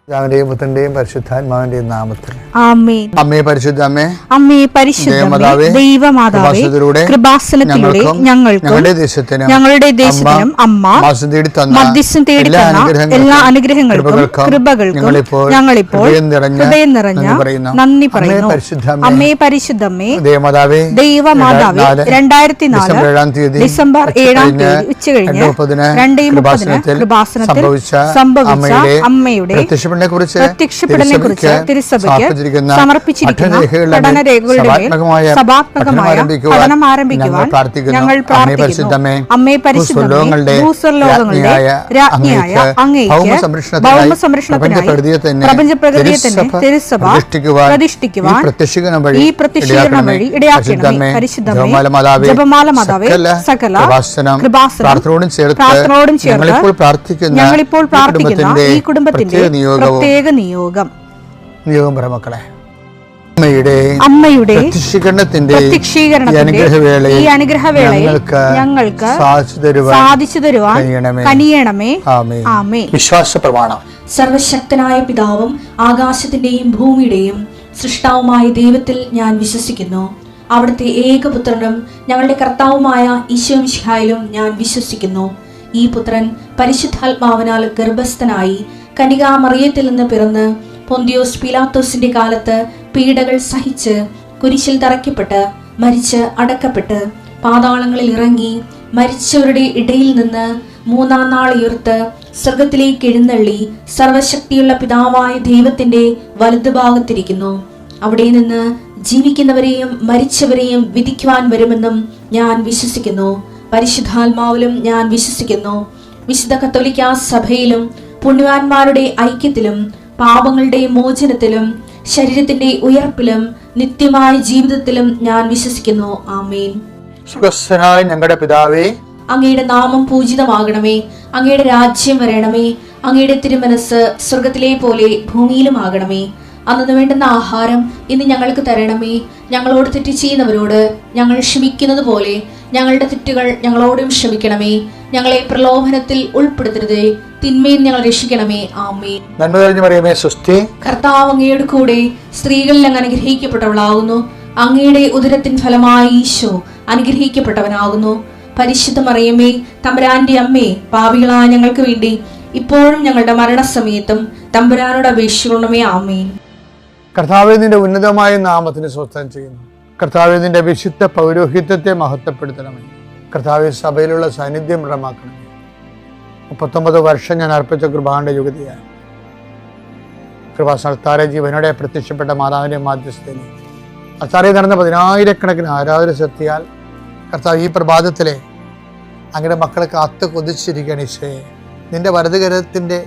പിതാവിന്റെയും പുത്രന്റെയും പരിശുദ്ധാത്മാവിന്റെയും നാമത്തിൽ ആമേൻ. അമ്മേ പരിശുദ്ധ അമ്മേ, അമ്മേ പരിശുദ്ധ ദൈവമാതാവേ, കൃപാസനത്തിലൂടെ ഞങ്ങൾക്കും ഞങ്ങളുടെ ദേശത്തിനും അമ്മ മധ്യസ്ഥം തേടി തന്ന എല്ലാ അനുഗ്രഹങ്ങൾക്കും കൃപകൾക്കും ഞങ്ങളിപ്പോൾ ഹൃദയം നിറഞ്ഞ നന്ദി പറയുന്നു. അമ്മേ പരിശുദ്ധമ്മേ, ദൈവമാതാവേ, 2004 ഡിസംബർ 7 ഉച്ചകഴിഞ്ഞ് 2:30 കൃപാസനത്തിൽ സംഭവിച്ച അമ്മയുടെ പ്രത്യക്ഷപ്പെടലിനെക്കുറിച്ച് തിരുസഭയ്ക്ക് സമർപ്പിച്ചിരിക്കുന്ന പഠനരേഖകളുടെ സഭാത്മകമായ പഠനം ആരംഭിക്കുവാൻ ഞങ്ങൾ പ്രാർത്ഥിക്കുന്നു. അമ്മേ പരിശുദ്ധമേ, ഭൂസ്വർലോകങ്ങളുടെ രാജ്ഞിയായ അങ്ങേയ്ക്ക് ഭൗമസംരക്ഷണത്തിനായി പ്രപഞ്ചപ്രകൃതിയെ തിരുസഭ പ്രതിഷ്ഠിക്കുവാൻ ഈ പ്രത്യക്ഷീകരണം വഴി ഇടയാക്കണമേ. പരിശുദ്ധമേ, ജപമാല മാതാവേ, സകല കൃപാസനത്തോടും ചേർത്ത് ഞങ്ങളിപ്പോൾ പ്രാർത്ഥിക്കുന്ന ഈ കുടുംബത്തിന്റെ പ്രത്യേക നിയോഗം മക്കളെ, അമ്മയുടെ പ്രത്യക്ഷീകരണത്തിന്റെ ഈ അനുഗ്രഹവേളയിൽ ഞങ്ങൾക്ക് സാധിച്ചു തരുവാൻ കനിയണമേ. ആമേൻ. വിശ്വാസ പ്രമാണം. സർവശക്തനായ പിതാവും ആകാശത്തിന്റെയും ഭൂമിയുടെയും സൃഷ്ടാവുമായ ദൈവത്തിൽ ഞാൻ വിശ്വസിക്കുന്നു. അവിടുത്തെ ഏകപുത്രനും ഞങ്ങളുടെ കർത്താവുമായ ഈശോ മിശിഹായിലും ഞാൻ വിശ്വസിക്കുന്നു. ഈ പുത്രൻ പരിശുദ്ധാത്മാവിനാൽ ഗർഭസ്ഥനായി കന്യകാമറിയത്തിൽ നിന്ന് പിറന്ന് പൊന്തിയോസ് പീലാത്തോസിന്റെ കാലത്ത് പീഡകൾ സഹിച്ച് കുരിശിൽ തറയ്ക്കപ്പെട്ട് മരിച്ച് അടക്കപ്പെട്ട് പാതാളങ്ങളിൽ ഇറങ്ങി മരിച്ചവരുടെ ഇടയിൽ നിന്ന് 3-ാം നാൾ ഉയർത്ത് സ്വർഗത്തിലേക്ക് എഴുന്നള്ളി സർവശക്തിയുള്ള പിതാവായ ദൈവത്തിന്റെ വലതുഭാഗത്തിരിക്കുന്നു. അവിടെ നിന്ന് ജീവിക്കുന്നവരെയും മരിച്ചവരെയും വിധിക്കുവാൻ വരുമെന്നും ഞാൻ വിശ്വസിക്കുന്നു. പരിശുദ്ധാത്മാവിലും ഞാൻ വിശ്വസിക്കുന്നു. വിശുദ്ധ കത്തോലിക്കാ സഭയിലും പുണ്യവാന്മാരുടെ ഐക്യത്തിലും പാപങ്ങളുടെ മോചനത്തിലും ശരീരത്തിന്റെ ഉയർപ്പിലും നിത്യമായ ജീവിതത്തിലും ഞാൻ വിശ്വസിക്കുന്നു. ആമേൻ. സുഖസ്ഥനായ ഞങ്ങളുടെ പിതാവേ, അങ്ങയുടെ നാമം പൂജിതമാകണമേ. അങ്ങയുടെ രാജ്യം വരണമേ. അങ്ങയുടെ തിരുമനസ് സ്വർഗത്തിലെ പോലെ ഭൂമിയിലും ആകണമേ. അന്നു വേണ്ടുന്ന ആഹാരം ഇന്ന് ഞങ്ങൾക്ക് തരണമേ. ഞങ്ങളോട് തെറ്റ് ചെയ്യുന്നവരോട് ഞങ്ങൾ ക്ഷമിക്കുന്നത് പോലെ ഞങ്ങളുടെ തെറ്റുകൾ ഞങ്ങളോടും ക്ഷമിക്കണമേ. ഞങ്ങളെ പ്രലോഭനത്തിൽ ഉൾപ്പെടുത്തരുതേ, തിന്മയിൽ ഞങ്ങൾ രക്ഷിക്കണമേ. ആമേൻ. നന്മ നിറഞ്ഞ മറിയമേ, സ്വസ്തി. കർത്താവ് അങ്ങയുടെ കൂടെ സ്ത്രീകളിൽ അങ്ങ് അനുഗ്രഹിക്കപ്പെട്ടവളാകുന്നു. അങ്ങയുടെ ഉദരത്തിൻ ഫലമായി ഈശോ അനുഗ്രഹിക്കപ്പെട്ടവനാകുന്നു. പരിശുദ്ധ മറിയമേ, തമ്പുരാന്റെ അമ്മേ, പാപികളായ ഞങ്ങൾക്ക് വേണ്ടി ഇപ്പോഴും ഞങ്ങളുടെ മരണസമയത്തും തമ്പുരാനോട് അപേക്ഷിക്കണമേ. ആമേൻ. കർത്താവേ, നിന്റെ ഉന്നതമായ നാമത്തിന് സ്വസ്ഥം ചെയ്യുന്നു. കർത്താവേ, നിന്റെ വിശുദ്ധ പൗരോഹിത്യത്തെ മഹത്വപ്പെടുത്തണമേ. കർത്താവേ, സഭയിലുള്ള സാന്നിധ്യം ദൃഢമാക്കണമേ. 39 വർഷം ഞാൻ അർപ്പിച്ച കൃപാന്റെ യുഗതിയായി കൃപാസനത്താരെ ജീവനോടെ പ്രത്യക്ഷപ്പെട്ട മാതാവിന്റെ മാധ്യസ്ഥയിൽ അത്താരെ നടന്ന 10,000-കണക്കിന് ആരാധന ശക്തിയാൽ കർത്താവ് ഈ പ്രഭാതത്തിലെ അങ്ങയുടെ മക്കളെ കാത്തു കൊതിച്ചിരിക്കുകയാണ്. ഈശോയെ, നിന്റെ വലതുകരത്തിൻ്റെ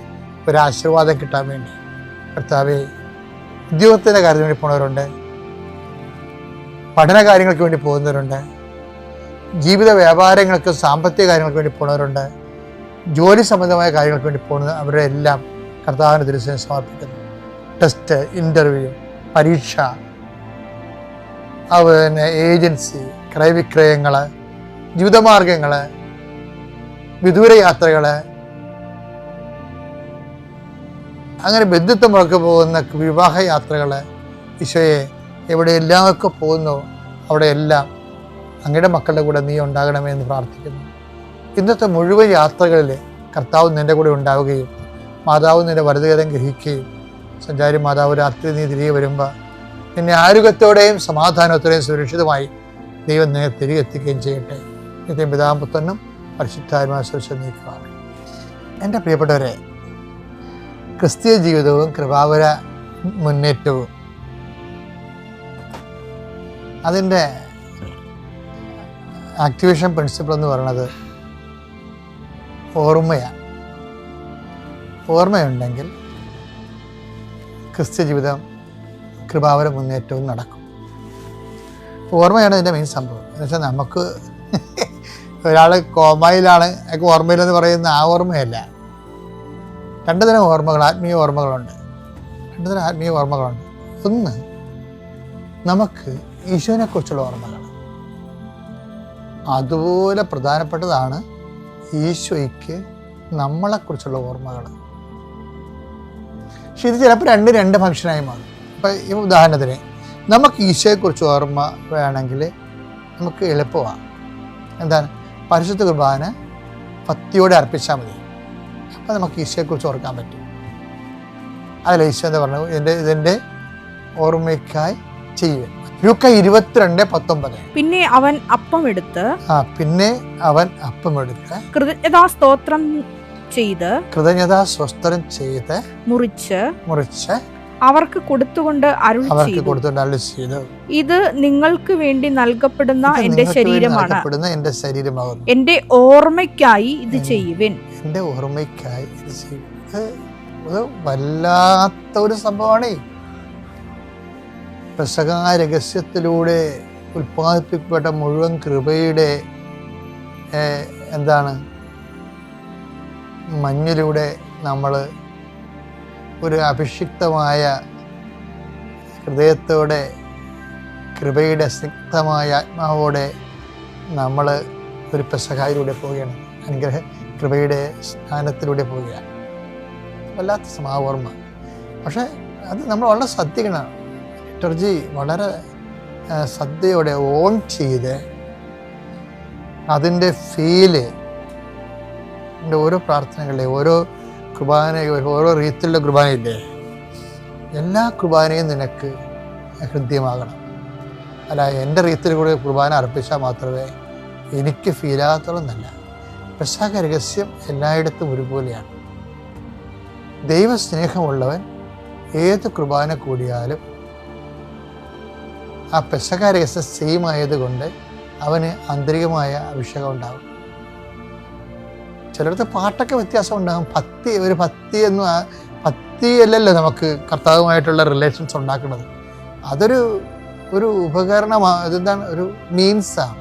ഒരു ആശീർവാദം കിട്ടാൻ വേണ്ടി കർത്താവേ, ഉദ്യോഗത്തിൻ്റെ കാര്യത്തിന് വേണ്ടി പോകുന്നവരുണ്ട്, പഠന കാര്യങ്ങൾക്ക് വേണ്ടി പോകുന്നവരുണ്ട്, ജീവിത വ്യാപാരങ്ങൾക്ക് സാമ്പത്തിക കാര്യങ്ങൾക്ക് വേണ്ടി പോകുന്നവരുണ്ട്, ജോലി സംബന്ധമായ കാര്യങ്ങൾക്ക് വേണ്ടി പോകുന്നത് അവരുടെ എല്ലാം കർത്താവിന് തിരുസേന സമർപ്പിക്കുന്നു. ടെസ്റ്റ്, ഇൻ്റർവ്യൂ, പരീക്ഷ, അതുപോലെ ഏജൻസി, ക്രയവിക്രയങ്ങൾ, ജീവിതമാർഗങ്ങൾ, വിദൂര യാത്രകൾ, അങ്ങനെ ബന്ധുത്വമൊക്കെ പോകുന്ന വിവാഹ യാത്രകൾ, ഈശോയെ എവിടെയെല്ലാമൊക്കെ പോകുന്നു അവിടെയെല്ലാം അങ്ങയുടെ മക്കളുടെ കൂടെ നീ ഉണ്ടാകണമേ എന്ന് പ്രാർത്ഥിക്കുന്നു. ഇന്നത്തെ മുഴുവൻ യാത്രകളിൽ കർത്താവ് നിൻ്റെ കൂടെ ഉണ്ടാവുകയും മാതാവ് നിൻ്റെ വലതുകരം ഗ്രഹിക്കുകയും സഞ്ചാരി മാതാവ് രാത്രി നീ തിരികെ വരുമ്പോൾ നിന്നെ ആരോഗ്യത്തോടെയും സമാധാനത്തോടെയും സുരക്ഷിതമായി ദൈവം നിന്നെ തിരികെ എത്തിക്കുകയും ചെയ്യട്ടെ. നിത്യം പിതാപുത്രനും പരിശുദ്ധാത്മാവിനെ നീക്കുവാണ്. എൻ്റെ പ്രിയപ്പെട്ടവരെ, ക്രിസ്തീയ ജീവിതവും കൃപാവര മുന്നേറ്റവും അതിൻ്റെ ആക്ടിവേഷൻ പ്രിൻസിപ്പിൾ എന്ന് പറയുന്നത് ഓർമ്മയാണ്. ഓർമ്മയുണ്ടെങ്കിൽ ക്രിസ്ത്യ ജീവിതം കൃപാവര മുന്നേറ്റവും നടക്കും. ഓർമ്മയാണ് ഇതിൻ്റെ മെയിൻ സംഭവം. എന്നുവെച്ചാൽ നമുക്ക് ഒരാൾ കോമയിലാണ്, അയാൾക്ക് ഓർമ്മയിലെന്ന് പറയുന്ന ആ ഓർമ്മയല്ല. 2 തരം ഓർമ്മകൾ, ആത്മീയ ഓർമ്മകളുണ്ട്. 2 തരം ആത്മീയ ഓർമ്മകളുണ്ട്. ഒന്ന്, നമുക്ക് ഈശോനെക്കുറിച്ചുള്ള ഓർമ്മകൾ. അതുപോലെ പ്രധാനപ്പെട്ടതാണ് ഈശോയ്ക്ക് നമ്മളെക്കുറിച്ചുള്ള ഓർമ്മകൾ. പക്ഷെ ഇത് ചിലപ്പോൾ രണ്ട് ഫംഗ്ഷനായി മാറും. ഇപ്പം ഈ ഉദാഹരണത്തിന് നമുക്ക് ഈശോയെക്കുറിച്ച് ഓർമ്മ വേണമെങ്കിൽ നമുക്ക് എളുപ്പമാണ്. എന്താണ്? പരിശുദ്ധ കുർബാന ഭക്തിയോടെ അർപ്പിച്ചാൽ മതി. അപ്പം നമുക്ക് ഈശോയെക്കുറിച്ച് ഓർക്കാൻ പറ്റും. അതിൽ ഈശോ എന്താ പറഞ്ഞു? ഇതിൻ്റെ ഓർമ്മയ്ക്കായി ചെയ്യുക. ലൂക്ക 22:19. പിന്നെ അവൻ അപ്പമെടുത്ത് കൃതജ്ഞതാസ്തോത്രം ചെയ്ത് മുറിച്ച് അവർക്ക് കൊടുത്തുകൊണ്ട് അരുളി ചെയ്തു, ഇത് നിങ്ങൾക്ക് വേണ്ടി നൽകപ്പെടുന്ന എന്റെ ശരീരമാണ്, എന്റെ ഓർമ്മയ്ക്കായി ഇത് ചെയ്യുവിൻ. എന്റെ ഓർമ്മയ്ക്കായി ഇത് ചെയ്യുവിൻ. ഇത് വല്ലാത്ത ഒരു സംഭവമാണ്. പെസഹ രഹസ്യത്തിലൂടെ ഉൽപ്പാദിപ്പിക്കപ്പെട്ട മുഴുവൻ കൃപയുടെ മഞ്ഞിലൂടെ നമ്മൾ ഒരു അഭിഷിക്തമായ ഹൃദയത്തോടെ, കൃപയുടെ സ്നിഗ്ധമായ ആത്മാവോടെ നമ്മൾ ഒരു പെസഹായിലൂടെ പോവുകയാണ്. അനുഗ്രഹ കൃപയുടെ സ്നാനത്തിലൂടെ പോവുകയാണ്. വല്ലാത്ത സമാവർമ്മ. പക്ഷെ അത് നമ്മൾ വളരെ ശ്രദ്ധിക്കണം. ലിറ്റർജി വളരെ ശ്രദ്ധയോടെ ഓൺ ചെയ്ത് അതിൻ്റെ ഫീല് ഓരോ പ്രാർത്ഥനകളിലെ ഓരോ കുർബാന, ഓരോ രീതിയിലുള്ള കുർബാനയില്ലേ, എല്ലാ കുർബാനയും നിനക്ക് ഹൃദ്യമാകണം. അല്ല എൻ്റെ രീതിയിൽ കൂടെ കുർബാന അർപ്പിച്ചാൽ മാത്രമേ എനിക്ക് ഫീലാകത്തുള്ളൂ. പെസഹ രഹസ്യം എല്ലായിടത്തും ഒരുപോലെയാണ്. ദൈവസ്നേഹമുള്ളവൻ ഏത് കുർബാന കൂടിയാലും ആ പെസഹ രഹസ്യം സെയിം ആയതുകൊണ്ട് അവന് ആന്തരികമായ അഭിഷേകം ഉണ്ടാകും. ചിലടത്ത് പാട്ടൊക്കെ വ്യത്യാസം ഉണ്ടാകും. ഭക്തിയല്ലല്ലോ നമുക്ക് കർത്താവുമായിട്ടുള്ള റിലേഷൻസ് ഉണ്ടാക്കുന്നത്. അതൊരു ഉപകരണമാണ്. അതെന്താണ്? ഒരു മീൻസാണ്,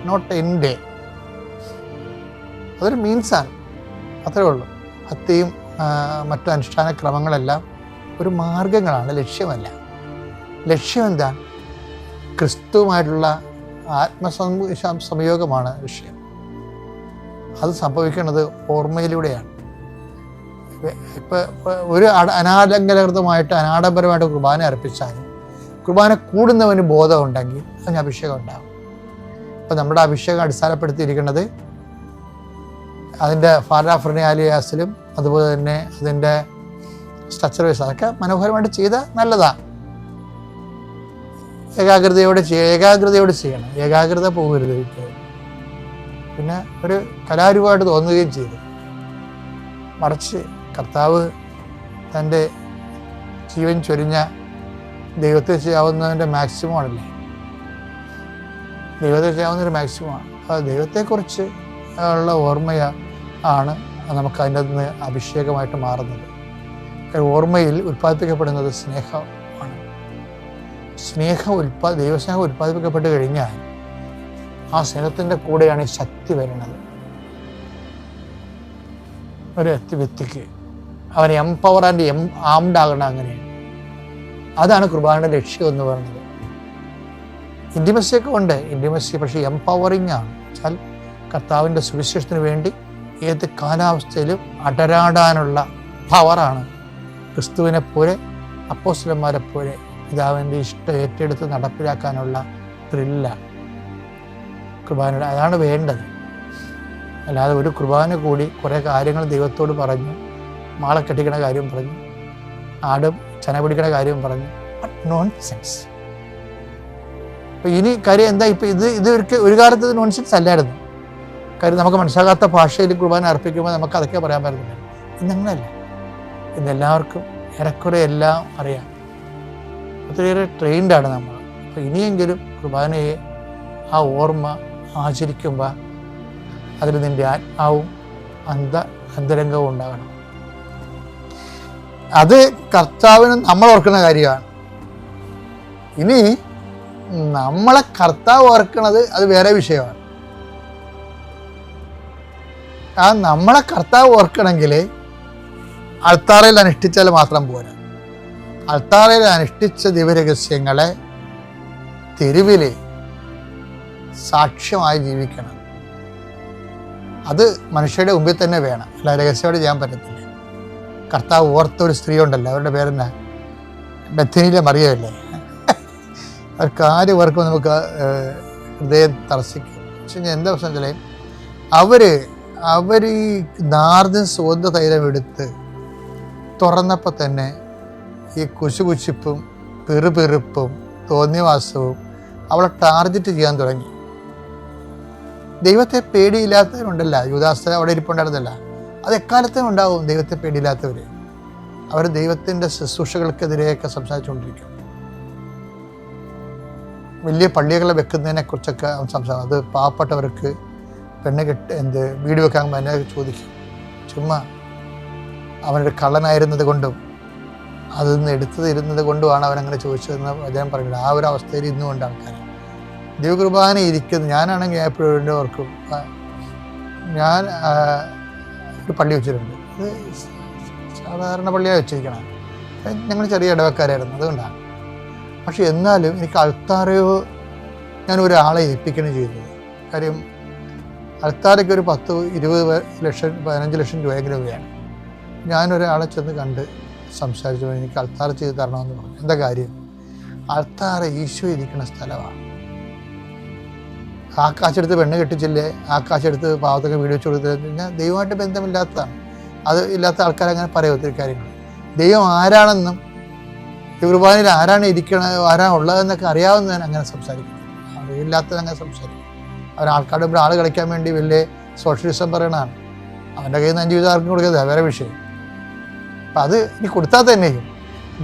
നോട്ട് എൻ്റെ. അതൊരു മീൻസാണ്, അത്രേ ഉള്ളൂ. ഭക്തിയും മറ്റു അനുഷ്ഠാന ക്രമങ്ങളെല്ലാം ഒരു മാർഗങ്ങളാണ്, ലക്ഷ്യമല്ല. ലക്ഷ്യം എന്താണ്? ക്രിസ്തുവുമായിട്ടുള്ള സംയോഗമാണ് ലക്ഷ്യം. അത് സംഭവിക്കുന്നത് ഓർമ്മയിലൂടെയാണ്. ഇപ്പം ഒരു അനാഡംബരമായിട്ട് കുർബാന അർപ്പിച്ചാലും കുർബാന കൂടുന്നവന് ബോധം ഉണ്ടെങ്കിൽ അതിന് അഭിഷേകം ഉണ്ടാകും. ഇപ്പം നമ്മുടെ അഭിഷേകം അടിസ്ഥാനപ്പെടുത്തിയിരിക്കുന്നത് അതിൻ്റെ ഫാരാഫ്രനിയാലിയാസിലും അതുപോലെ തന്നെ അതിൻ്റെ സ്ട്രക്ചർ വൈസ് അതൊക്കെ മനോഹരമായിട്ട് ചെയ്താൽ നല്ലതാണ്. ഏകാഗ്രതയോടെ ചെയ്യണം. ഏകാഗ്രത പോകരുത്. പിന്നെ ഒരു കലാരൂപമായിട്ട് തോന്നുകയും ചെയ്തു. മറിച്ച് കർത്താവ് തൻ്റെ ജീവൻ ചൊരിഞ്ഞ ദൈവത്തെ ചെയ്യാവുന്നതിൻ്റെ മാക്സിമമാണല്ലേ. ദൈവത്തെ ചെയ്യാവുന്നൊരു മാക്സിമമാണ്. അപ്പോൾ ദൈവത്തെക്കുറിച്ച് ഉള്ള ഓർമ്മയാണ് നമുക്ക് അതിൻ്റെ നിന്ന് അഭിഷേകമായിട്ട് മാറുന്നത്. ഓർമ്മയിൽ ഉൽപ്പാദിപ്പിക്കപ്പെടുന്നത് സ്നേഹമാണ്. ദൈവസ്നേഹം ഉൽപ്പാദിപ്പിക്കപ്പെട്ട് കഴിഞ്ഞാൽ ആ സ്നേഹത്തിൻ്റെ കൂടെയാണ് ഈ ശക്തി വരുന്നത്. ഒരു വ്യക്തിക്ക് അവനെ എംപവർ ആൻഡ് ആംഡ് ആകണം. അങ്ങനെയാണ്. അതാണ് കുർബാനയുടെ ലക്ഷ്യം എന്ന് പറയുന്നത്. ഇൻറ്റിമസിയൊക്കെ ഉണ്ട്, ഇൻറ്റിമസി. പക്ഷേ എംപവറിങ് ആണ്. വെച്ചാൽ കർത്താവിൻ്റെ സുവിശേഷത്തിന് വേണ്ടി ഏത് കാലാവസ്ഥയിലും അടരാടാനുള്ള പവറാണ്. ക്രിസ്തുവിനെ പോലെ, അപ്പോസ്തലന്മാരെ പോലെ പിതാവിൻ്റെ ഇഷ്ടം ഏറ്റെടുത്ത് നടപ്പിലാക്കാനുള്ള ത്രില്ലാണ് കുർബാനയുടെ. അതാണ് വേണ്ടത്. അല്ലാതെ ഒരു കുർബാന കൂടി കുറേ കാര്യങ്ങൾ ദൈവത്തോട് പറഞ്ഞു, മാളെ കെട്ടിക്കണ കാര്യം പറഞ്ഞു, ആടും ചന പിടിക്കണ കാര്യം പറഞ്ഞു, നോൺസെൻസ്. അപ്പോൾ ഇനി കാര്യം എന്താ? ഇപ്പം ഇത് ഒരു കാലത്ത് നോൺസെൻസ് അല്ലായിരുന്നു. കാര്യം നമുക്ക് മനസ്സിലാകാത്ത ഭാഷയിൽ കുർബാന അർപ്പിക്കുമ്പോൾ നമുക്ക് അതൊക്കെ പറയാൻ പറ്റുന്നില്ല. ഇന്നങ്ങനല്ല. ഇന്നെല്ലാവർക്കും ഏറെക്കുറെ എല്ലാം അറിയാം. ഒത്തിരിയേറെ ട്രെയിൻഡാണ് നമ്മൾ. അപ്പോൾ ഇനിയെങ്കിലും കുർബാനയെ ആ ഓർമ്മ ആചരിക്കുമ്പോൾ അതിൽ നിൻ്റെ ആത്മാവും അന്തരംഗവും ഉണ്ടാകണം. അത് കർത്താവിന് നമ്മൾ ഓർക്കുന്ന കാര്യമാണ്. ഇനി നമ്മളെ കർത്താവ് ഓർക്കുന്നത് അത് വേറെ വിഷയമാണ്. ആ നമ്മളെ കർത്താവ് ഓർക്കണമെങ്കിൽ അൾത്താറയിൽ അനുഷ്ഠിച്ചാൽ മാത്രം പോരാ. അൾത്താറയിൽ അനുഷ്ഠിച്ച ദിവ്യരഹസ്യങ്ങളെ തെരുവിൽ സാക്ഷ്യമായി ജീവിക്കണം. അത് മനുഷ്യരുടെ മുമ്പിൽ തന്നെ വേണം. അല്ല രഹസ്യമായിട്ട് ചെയ്യാൻ പറ്റത്തില്ല. കർത്താവ് ഓർത്ത ഒരു സ്ത്രീ ഉണ്ടല്ലോ, അവരുടെ പേരെന്നാ, ബethനിയിലെ മറിയമല്ലേ. അവർക്ക് ആര് പേർക്കും നമുക്ക് ഹൃദയം തറസിക്കും. പക്ഷെ ഞാൻ എന്താ പ്രശ്നം വെച്ചാൽ അവർ ഈ നാർദിൻ സുഗന്ധ തൈലം എടുത്ത് തുറന്നപ്പോൾ തന്നെ ഈ കുശുകുശിപ്പും പെറുപെറുപ്പും തോന്നിയവാസവും അവളെ ടാർഗറ്റ് ചെയ്യാൻ തുടങ്ങി. ദൈവത്തെ പേടിയില്ലാത്തവരുണ്ടല്ല, യൂദാസ് അവിടെ ഇരിപ്പുണ്ടായിരുന്നല്ല, അത് എക്കാലത്തും ഉണ്ടാവും. ദൈവത്തെ പേടിയില്ലാത്തവർ അവർ ദൈവത്തിൻ്റെ ശുശ്രൂഷകൾക്കെതിരെയൊക്കെ സംസാരിച്ചുകൊണ്ടിരിക്കും. വലിയ പള്ളികളെ വെക്കുന്നതിനെ കുറിച്ചൊക്കെ അവൻ സംസാരിക്കും. അത് പാവപ്പെട്ടവർക്ക് പെണ്ണ് വീട് വെക്കാൻ എന്നെ ചോദിക്കും. ചുമ്മാ അവനൊരു കള്ളനായിരുന്നത് കൊണ്ടും അതിൽ നിന്ന് എടുത്തതിരുന്നത് കൊണ്ടുമാണ് അവനങ്ങനെ ചോദിച്ചതെന്ന് അദ്ദേഹം പറയുന്നത്. ആ ഒരു അവസ്ഥയിൽ ഇന്നും ഉണ്ട് ആൾക്കാർ. ദൈവകുർബാന ഇരിക്കുന്നു. ഞാനാണെങ്കിൽ എപ്പോഴും ഓർക്കും, ഞാൻ ഒരു പള്ളി വെച്ചിട്ടുണ്ട്. അത് സാധാരണ പള്ളിയാണ് വെച്ചിരിക്കണം. ഞങ്ങൾ ചെറിയ ഇടവക്കാരായിരുന്നു, അതുകൊണ്ടാണ്. പക്ഷെ എന്നാലും എനിക്ക് അൾത്താരയോ ഞാൻ ഒരാളെ ഏൽപ്പിക്കണം ചെയ്തത്. കാര്യം അൾത്താരയ്ക്ക് ഒരു 10-20 ലക്ഷം 15 ലക്ഷം രൂപയെങ്കിലും രൂപയാണ്. ഞാനൊരാളെ ചെന്ന് കണ്ട് സംസാരിച്ചു, എനിക്ക് അൾത്താര ചെയ്ത് തരണമെന്ന് പറഞ്ഞു. എന്താ കാര്യം? അൾത്താര ഈശോ ഇരിക്കുന്ന സ്ഥലമാണ്. ആ കാശെടുത്ത് പെണ്ണ് കെട്ടിച്ചില്ലേ, ആ കാശെടുത്ത് പാവത്തൊക്കെ വീട് വെച്ച് കൊടുത്ത് കഴിഞ്ഞാൽ ദൈവമായിട്ട് ബന്ധമില്ലാത്തതാണ്. അത് ഇല്ലാത്ത ആൾക്കാരങ്ങനെ പറയും ഒത്തിരി കാര്യങ്ങൾ. ദൈവം ആരാണെന്നും കുർബാനയിൽ ആരാണ് ഇരിക്കണത്, ആരാണ് ഉള്ളതെന്നൊക്കെ അറിയാവുന്നതാണ് അങ്ങനെ സംസാരിക്കുന്നത്. അറിയില്ലാത്തതങ്ങനെ സംസാരിക്കും. അവൻ ആൾക്കാരുടെ മുമ്പ് ആൾ കളിക്കാൻ വേണ്ടി വലിയ സോഷ്യലിസം പറയണതാണ്. അവൻ്റെ കയ്യിൽ നിന്ന് 5 ജീവിതം ആർക്കും കൊടുക്കുന്നത് വേറെ വിഷയം. അപ്പം അത് ഇനി കൊടുത്താൽ തന്നെയും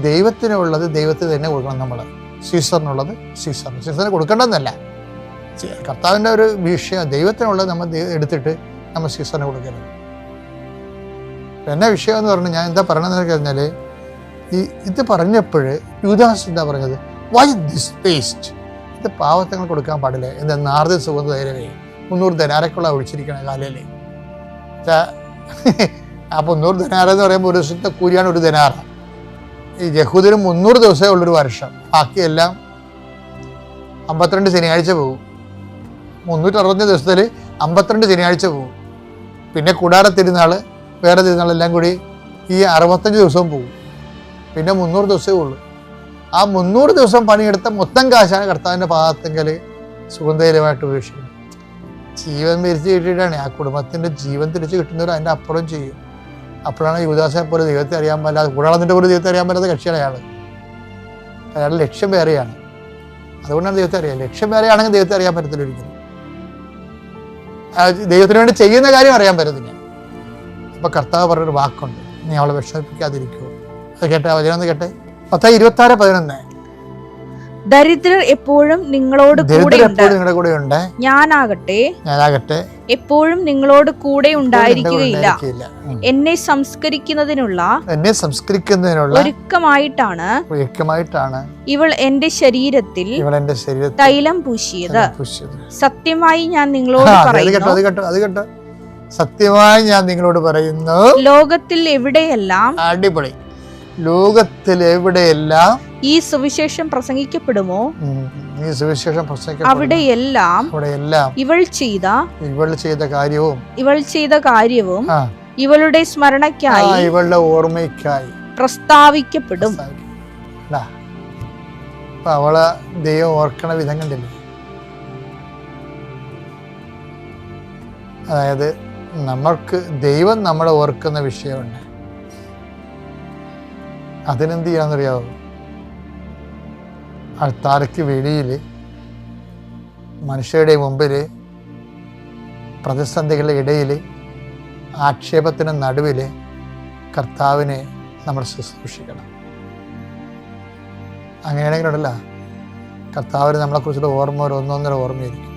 ദൈവത്തിനുള്ളത് ദൈവത്തിന് തന്നെ കൊടുക്കണം. നമ്മൾ സീസറിനുള്ളത് സീസറിന് കൊടുക്കേണ്ടതെന്നല്ല, കർത്താവിൻ്റെ ഒരു വിഷയം. ദൈവത്തിനുള്ളത് നമ്മൾ എടുത്തിട്ട് നമ്മൾ സീസറിന് കൊടുക്കരുത്. എന്നെ വിഷയം എന്ന് പറഞ്ഞാൽ ഞാൻ എന്താ പറയണമെന്ന് പറഞ്ഞാൽ, ഇത് പറഞ്ഞപ്പോൾ യൂദാസ് എന്താ പറഞ്ഞത്? Why this waste? ഇത് പാവത്തങ്ങൾ കൊടുക്കാൻ പാടില്ല. എന്താ നാർദിൻ സുഗന്ധ തൈലമേ 300 ദിനാരക്കുള്ള ഒഴിച്ചിരിക്കണ കാലയിലെ. അപ്പോൾ 300 ദിനാർ എന്ന് പറയുമ്പോൾ ഒരു ദിവസത്തെ കൂലിയാണ് 1 ദിനാർ. ഈ യഹൂദന് 300 ദിവസമേ ഉള്ളൊരു വർഷം. ബാക്കിയെല്ലാം 52 ശനിയാഴ്ച പോകും. 360 ദിവസത്തിൽ 52 ശനിയാഴ്ച പോകും. പിന്നെ കൂടാര തിരുനാൾ, വേറെ തിരുനാളെല്ലാം കൂടി ഈ 65 ദിവസവും പോകും. പിന്നെ 300 ദിവസമേ ഉള്ളൂ. ആ 300 ദിവസം പണിയെടുത്ത മൊത്തം കാശാണ് കർത്താവിൻ്റെ പാദത്തെങ്കിൽ സുഗന്ധയിലുമായിട്ട് ഉപേക്ഷിക്കുന്നത്. ജീവൻ തിരിച്ച് കിട്ടിയിട്ടാണ് ആ കുടുംബത്തിൻ്റെ ജീവൻ തിരിച്ച് കിട്ടുന്നവർ അതിൻ്റെ അപ്പുറം ചെയ്യും. അപ്പോഴാണ് യുവദാസിനെ പോലെ ദൈവത്തെ അറിയാൻ പറ്റാതെ, കൂടാളത്തിൻ്റെ പോലെ ദൈവത്തെ അറിയാൻ പറ്റാത്ത കക്ഷിയാണ് അയാളുടെ ലക്ഷ്യം വേറെയാണ്. അതുകൊണ്ടാണ് ദൈവത്തെ അറിയാം. ലക്ഷ്യം വേറെയാണെങ്കിൽ ദൈവത്തെ അറിയാൻ പറ്റത്തില്ല ഒരിക്കലും. ദൈവത്തിന് വേണ്ടി ചെയ്യുന്ന കാര്യം അറിയാൻ പറ്റത്തില്ല. അപ്പോൾ കർത്താവ് പറഞ്ഞൊരു വാക്കുണ്ട്, നീ അവളെ വിഷമിപ്പിക്കാതിരിക്കുമോ? അത് കേട്ടെ, വചനം കേട്ടെ. 10:26-11. ദരിദ്രർ എപ്പോഴും നിങ്ങളോട് കൂടെ ഉണ്ട്, ഞാനാകട്ടെ എപ്പോഴും നിങ്ങളോട് കൂടെ ഉണ്ടായിരിക്കുകയില്ല. എന്നെ സംസ്കരിക്കുന്നതിനുള്ള ഒരുക്കമായിട്ടാണ് ഇവൾ എന്റെ ശരീരത്തിൽ തൈലം പൂശിയത്. സത്യമായി ഞാൻ നിങ്ങളോട് പറയുന്നു, സത്യമായി ഞാൻ നിങ്ങളോട് പറയുന്നു, ലോകത്തിൽ എവിടെയെല്ലാം, അടിപൊളി, ലോകത്തിൽ എവിടെയെല്ലാം ഈ സുവിശേഷം പ്രസംഗിക്കപ്പെടുമോ അവിടെയെല്ലാം ഇവൾ ചെയ്ത കാര്യവും ഇവളുടെ സ്മരണയ്ക്കായി, ഇവളുടെ ഓർമ്മയ്ക്കായി പ്രസ്താവിക്കപ്പെടും. അവളെ ദൈവം ഓർക്കണ വിധം കണ്ടില്ലേ? അതായത് നമ്മൾക്ക് ദൈവം നമ്മളെ ഓർക്കുന്ന വിഷയമുണ്ട്. അതിനെന്ത് ചെയ്യാന്നറിയാവോ? അൾത്താരയ്ക്ക് വെളിയിൽ, മനുഷ്യരുടെ മുമ്പിൽ, പ്രതിസന്ധികളുടെ ഇടയിൽ, ആക്ഷേപത്തിന് നടുവിൽ കർത്താവിനെ നമ്മൾ ശുശ്രൂഷിക്കണം. അങ്ങനെയാണെങ്കിലുണ്ടല്ല, കർത്താവിന് നമ്മളെക്കുറിച്ചുള്ള ഓർമ്മ ഒരു 1-1.5 ഓർമ്മയായിരിക്കും.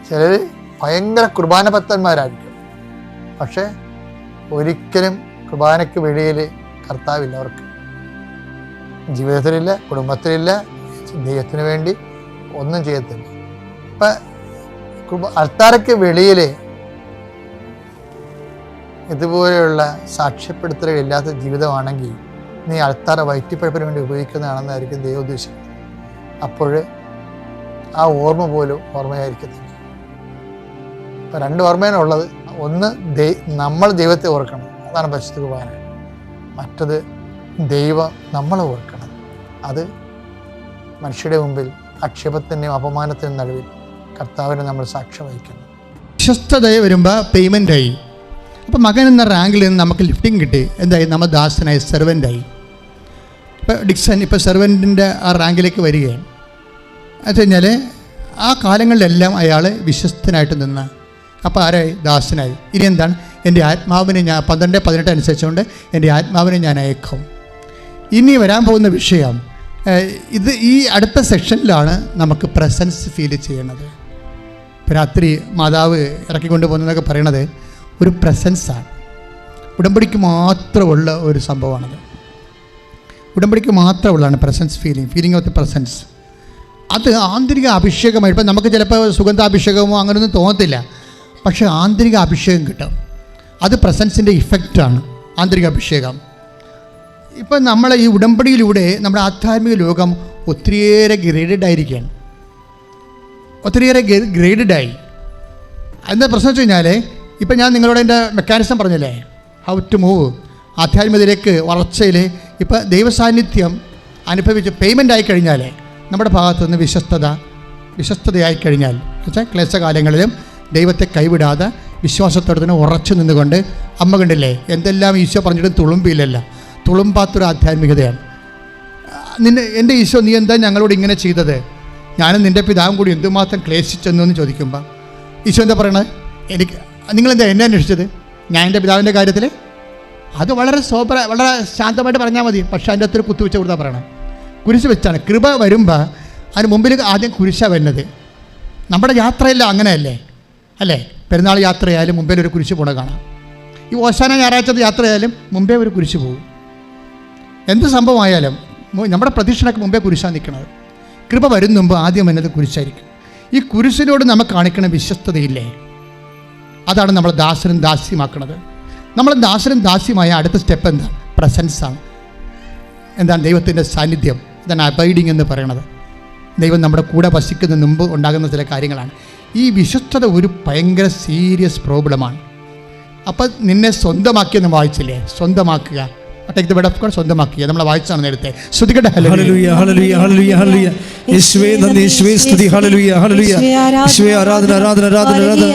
ചിലർ ഭയങ്കര കുർബാന ഭക്തന്മാരായിരിക്കും, പക്ഷേ ഒരിക്കലും കുർബാനയ്ക്ക് വെളിയിൽ കർത്താവില്ല. അവർക്ക് ജീവിതത്തിലില്ല, കുടുംബത്തിലില്ല, ദൈവത്തിന് വേണ്ടി ഒന്നും ചെയ്യത്തില്ല. ഇപ്പം അൾത്താരയ്ക്ക് വെളിയിൽ ഇതുപോലെയുള്ള സാക്ഷ്യപ്പെടുത്തലുകളില്ലാത്ത ജീവിതമാണെങ്കിൽ നീ അൾത്താര വയറ്റിപ്പഴപ്പിന് വേണ്ടി ഉപയോഗിക്കുന്നതാണെന്നായിരിക്കും ദൈവം ഉദ്ദേശിക്കുന്നത്. അപ്പോൾ ആ ഓർമ്മ പോലും ഓർമ്മയായിരിക്കത്തില്ല. ഇപ്പം 2 ഓർമ്മയാണ് ഉള്ളത്. ഒന്ന് നമ്മൾ ദൈവത്തെ ഓർക്കണം, അതാണ് പരിശുദ്ധ കുർബാന. മറ്റത് ദൈവം നമ്മളെ ഓർക്കണം. അത് മനുഷ്യരുടെ മുമ്പിൽ ആക്ഷേപത്തിൻ്റെയും അപമാനത്തിനും നടുവിൽ കർത്താവിനെ നമ്മൾ സാക്ഷ്യം വഹിക്കുന്നു. വിശ്വസ്തത വരുമ്പോൾ പേയ്മെൻ്റായി. അപ്പോൾ മകൻ എന്ന റാങ്കിൽ നിന്ന് നമുക്ക് ലിഫ്റ്റിംഗ് കിട്ടി. എന്തായി? നമ്മൾ ദാസനായി, സെർവൻ്റായി. ഇപ്പോൾ ഡിക്സൺ ഇപ്പോൾ സെർവൻറ്റിൻ്റെ ആ റാങ്കിലേക്ക് വരികയാണ്. എന്ന് വെച്ച് കഴിഞ്ഞാൽ ആ കാലങ്ങളിലെല്ലാം അയാൾ വിശ്വസ്തനായിട്ട് നിന്ന്. അപ്പോൾ ആരായി? ദാസനായി. ഇനി എന്താണ്? എൻ്റെ ആത്മാവിനെ ഞാൻ 12:18 അനുസരിച്ചുകൊണ്ട് എൻ്റെ ആത്മാവിനെ ഞാൻ അയക്കും. ഇനി വരാൻ പോകുന്ന വിഷയം ഇത് ഈ അടുത്ത സെക്ഷനിലാണ് നമുക്ക് പ്രസൻസ് ഫീൽ ചെയ്യണത്. ഇപ്പോൾ രാത്രി മാതാവ് ഇറക്കിക്കൊണ്ട് പോകുന്നതൊക്കെ പറയണത് ഒരു പ്രസൻസാണ്. ഉടമ്പടിക്ക് മാത്രമുള്ള ഒരു സംഭവമാണത്. ഉടമ്പടിക്ക് മാത്രമുള്ളതാണ് presence feeling of the presence. അത് ആന്തരിക അഭിഷേകമായി. ഇപ്പം നമുക്ക് ചിലപ്പോൾ സുഗന്ധാഭിഷേകമോ അങ്ങനെയൊന്നും തോന്നത്തില്ല, പക്ഷേ ആന്തരിക അഭിഷേകം കിട്ടും. അത് പ്രസൻസിൻ്റെ ഇഫക്റ്റാണ് ആന്തരിക അഭിഷേകം. ഇപ്പം നമ്മളെ ഈ ഉടമ്പടിയിലൂടെ നമ്മുടെ ആധ്യാത്മിക ലോകം ഒത്തിരിയേറെ ഗ്രേഡഡായിരിക്കുകയാണ്. ഒത്തിരിയേറെ ഗ്രേഡഡായി. എന്താ പ്രശ്നം വെച്ച് കഴിഞ്ഞാൽ, ഇപ്പം ഞാൻ നിങ്ങളോട് എൻ്റെ മെക്കാനിസം പറഞ്ഞില്ലേ, ഹൗ ടു മൂവ് ആധ്യാത്മികതയിലേക്ക് വളർച്ചയിൽ. ഇപ്പം ദൈവസാന്നിധ്യം അനുഭവിച്ച് പേയ്മെൻ്റ് ആയിക്കഴിഞ്ഞാൽ നമ്മുടെ ഭാഗത്തു നിന്ന് വിശ്വസ്തതയായി കഴിഞ്ഞാൽ, വെച്ചാൽ ക്ലേശകാലങ്ങളിലും ദൈവത്തെ കൈവിടാതെ വിശ്വാസത്തോടെ തന്നെ ഉറച്ചു നിന്നുകൊണ്ട്, അമ്മ കണ്ടില്ലേ എന്തെല്ലാം ഈശോ പറഞ്ഞിട്ടും തുളുമ്പിയില്ലല്ല, തുളുമ്പാത്തൊരു ആധ്യാത്മികതയാണ്. എൻ്റെ ഈശോ നീ എന്താ ഞങ്ങളോട് ഇങ്ങനെ ചെയ്തത്, ഞാനും നിൻ്റെ പിതാവും കൂടി എന്തുമാത്രം ക്ലേശിച്ചെന്നു എന്ന് ചോദിക്കുമ്പോൾ ഈശോ എന്താ പറയണത്? നിങ്ങളെന്താ എന്നെ അന്വേഷിച്ചത് ഞാൻ എൻ്റെ പിതാവിൻ്റെ കാര്യത്തിൽ? അത് വളരെ വളരെ ശാന്തമായിട്ട് പറഞ്ഞാൽ മതി. പക്ഷേ അതിൻ്റെ അത്ര കുത്തുവെച്ച് കൊടുത്താൽ പറയണം. കുരിശ് വെച്ചാണ്. കൃപ വരുമ്പോൾ അതിന് മുമ്പിൽ ആദ്യം കുരിശാണ് വരുന്നത്. നമ്മുടെ യാത്രയെല്ലാം അങ്ങനെയല്ലേ അല്ലേ? പെരുന്നാൾ യാത്രയായാലും മുമ്പിൽ ഒരു കുരിശ് പോണ കാണാം. ഈ ഓശാന ഞായറാഴ്ചത്തെ യാത്രയായാലും മുമ്പേ ഒരു കുരിശ് പോകും. എന്ത് സംഭവമായാലും നമ്മുടെ പ്രതീക്ഷയ്ക്ക് മുമ്പേ കുരിശാണ് നിൽക്കുന്നത്. കൃപ വരുന്ന മുമ്പ് ആദ്യം എന്നത് കുരിശായിരിക്കും. ഈ കുരിശിനോട് നമ്മൾ കാണിക്കുന്ന വിശ്വസ്തതയില്ലേ, അതാണ് നമ്മൾ ദാസനും ദാസ്യമാക്കുന്നത്. നമ്മൾ ദാസനും ദാസ്യമായ അടുത്ത സ്റ്റെപ്പ് എന്താണ്? പ്രസൻസാണ്. എന്താണ്? ദൈവത്തിൻ്റെ സാന്നിധ്യം. ഇതാണ് അബൈഡിങ് എന്ന് പറയണത്. ദൈവം നമ്മുടെ കൂടെ വസിക്കുന്ന മുമ്പ് ഉണ്ടാകുന്ന ചില കാര്യങ്ങളാണ്. ഈ വിശ്വസ്തത ഒരു ഭയങ്കര സീരിയസ് പ്രോബ്ലമാണ്. അപ്പം നിന്നെ സ്വന്തമാക്കിയെന്ന് വായിച്ചില്ലേ? സ്വന്തമാക്കുക, take the word of God, സ്വന്തമാക്കുക. നമ്മൾ വായിച്ചാണ് നേരത്തെ. ശ്രുതികട്ടെ. Hallelujah hallelujah hallelujah hallelujah. യേശുവേ നന്ദി, യേശുവേ സ്തുതി. Hallelujah hallelujah. യേശുവേ ആരാധന ആരാധന ആരാധന ആരാധന.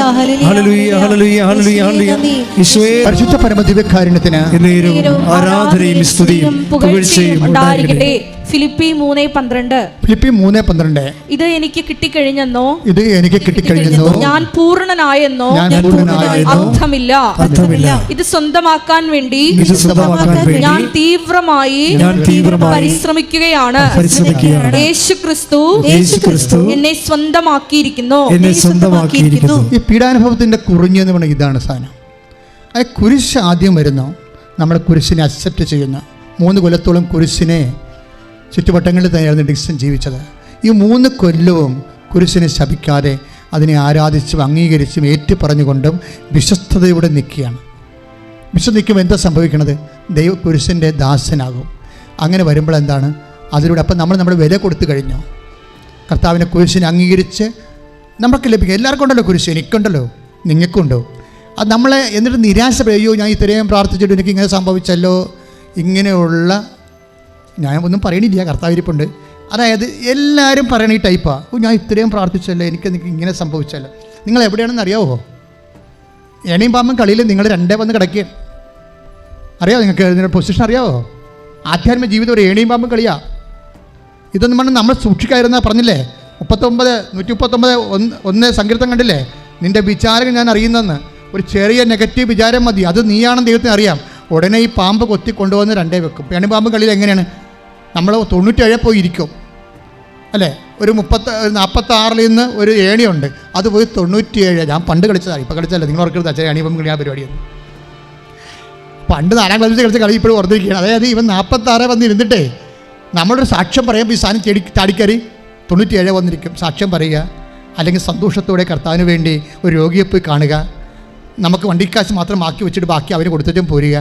Hallelujah hallelujah hallelujah hallelujah. യേശുവേ പരിശുദ്ധ പരമദിവ്യകാരുണ്യത്തിന് എന്നേരവും ആരാധനയും സ്തുതിയും പുകഴ്ചയും ഉണ്ടായിരിക്കട്ടെ. ഫിലിപ്പി 3:12. ഫിലിപ്പി 3:12. ഇത് എനിക്ക് കിട്ടിക്കഴിഞ്ഞെന്നോ ഞാൻ പൂർണ്ണനായെന്നോ അർത്ഥമില്ല. ഇത് സ്വന്തമാക്കാൻ വേണ്ടി ഞാൻ തീവ്രമായി പരിശ്രമിക്കുകയാണ്. യേശു ക്രിസ്തു എന്നെ സ്വന്തമാക്കിയിരിക്കുന്നു. ഈ പീഡാനുഭവത്തിന്റെ കുറിഞ്ഞെന്ന് പറഞ്ഞ ഇതാണ് സാധനം. ആ കുരിശ് ആദ്യം വരുന്നു. നമ്മുടെ കുരിശിനെ അക്സെപ്റ്റ് ചെയ്യുന്ന 3 കൊല്ലത്തോളം കുരിശിനെ ചുറ്റുവട്ടങ്ങളിൽ തന്നെയായിരുന്നു ഡിക്സൺ ജീവിച്ചത്. ഈ 3 കൊല്ലവും കുരിശിനെ ശപിക്കാതെ അതിനെ ആരാധിച്ചും അംഗീകരിച്ചും ഏറ്റുപറഞ്ഞുകൊണ്ടും വിശ്വസ്തയോടെ നിൽക്കുകയാണ്. നിൽക്കുമ്പോൾ എന്താ സംഭവിക്കണത്? ദൈവ കുരിശിൻ്റെ ദാസനാകും. അങ്ങനെ വരുമ്പോൾ എന്താണ് അതിലൂടെ? അപ്പം നമ്മൾ നമ്മുടെ വില കൊടുത്തു കഴിഞ്ഞു. കർത്താവിനെ കുരിശിനെ അംഗീകരിച്ച് നമുക്ക് ലഭിക്കും. എല്ലാവർക്കും ഉണ്ടല്ലോ കുരിശ്, എനിക്കുണ്ടല്ലോ, നിങ്ങൾക്കുണ്ടോ? അത് നമ്മളെ എന്നിട്ട് നിരാശപ്പെടുകയോ, ഞാൻ ഇത്രയും പ്രാർത്ഥിച്ചിട്ട് എനിക്ക് ഇങ്ങനെ സംഭവിച്ചല്ലോ, ഇങ്ങനെയുള്ള ഞാൻ ഒന്നും പറയണില്ല, കർത്താവിരിപ്പുണ്ട്. അതായത് എല്ലാവരും പറയണ ഈ ടൈപ്പാണ്, ഞാൻ ഇത്രയും പ്രാർത്ഥിച്ചല്ലോ, എനിക്ക് ഇങ്ങനെ സംഭവിച്ചല്ലോ. നിങ്ങൾ എവിടെയാണെന്ന് അറിയാവോ? എണയും പാമ്പും കളിയിൽ നിങ്ങൾ 2 വന്ന് കിടക്കുകയാണ്. അറിയാമോ നിങ്ങൾക്ക് ഇതിൻ്റെ പൊസിഷൻ അറിയാവോ? ആധ്യാത്മിക ജീവിതം ഒരു ഏണിയും പാമ്പും കളിയാ. ഇതൊന്നും പറഞ്ഞാൽ നമ്മൾ സൂക്ഷിക്കാതിരുന്നാൽ പറഞ്ഞില്ലേ 139 സങ്കീർത്തം കണ്ടില്ലേ? നിൻ്റെ വിചാരം ഞാൻ അറിയുന്നെന്ന്. ഒരു ചെറിയ നെഗറ്റീവ് വിചാരം മതി, അത് നീയാണെന്ന് ദൈവത്തിന് അറിയാം. ഉടനെ ഈ പാമ്പ് കൊത്തി കൊണ്ടുവന്ന് 2 വെക്കും. ഏണിപ്പാമ്പ് കളിയിൽ എങ്ങനെയാണ്? നമ്മൾ 97 പോയി ഇരിക്കും അല്ലേ? ഒരു 46 നിന്ന് ഒരു ഏണിയുണ്ട്, അത് പോയി 97. ഞാൻ പണ്ട് കളിച്ചതാണ്, ഇപ്പോൾ കളിച്ചല്ല. നിങ്ങൾ ഓർക്കരുത് അച്ഛൻ ഏണിപ്പാമ്പ് കളി ആ പരിപാടിയാണ്. പണ്ട് 4ാം ക്ലാസ്സിൽ കളിച്ച കളി ഇപ്പോഴും ഓർത്തിരിക്കുകയാണ്. അതായത് ഇവൻ 46 വന്നിരുന്നിട്ടേ നമ്മളൊരു സാക്ഷ്യം പറയുമ്പോൾ ഈ സാധനം ചാടിക്കറി 97 വന്നിരിക്കും. സാക്ഷ്യം പറയുക, അല്ലെങ്കിൽ സന്തോഷത്തോടെ കർത്താവിന് വേണ്ടി ഒരു രോഗിയെ പോയി കാണുക, നമുക്ക് വണ്ടിക്കാശ് മാത്രം ആക്കി വെച്ചിട്ട് ബാക്കി അവന് കൊടുത്തിട്ടും പോരുക,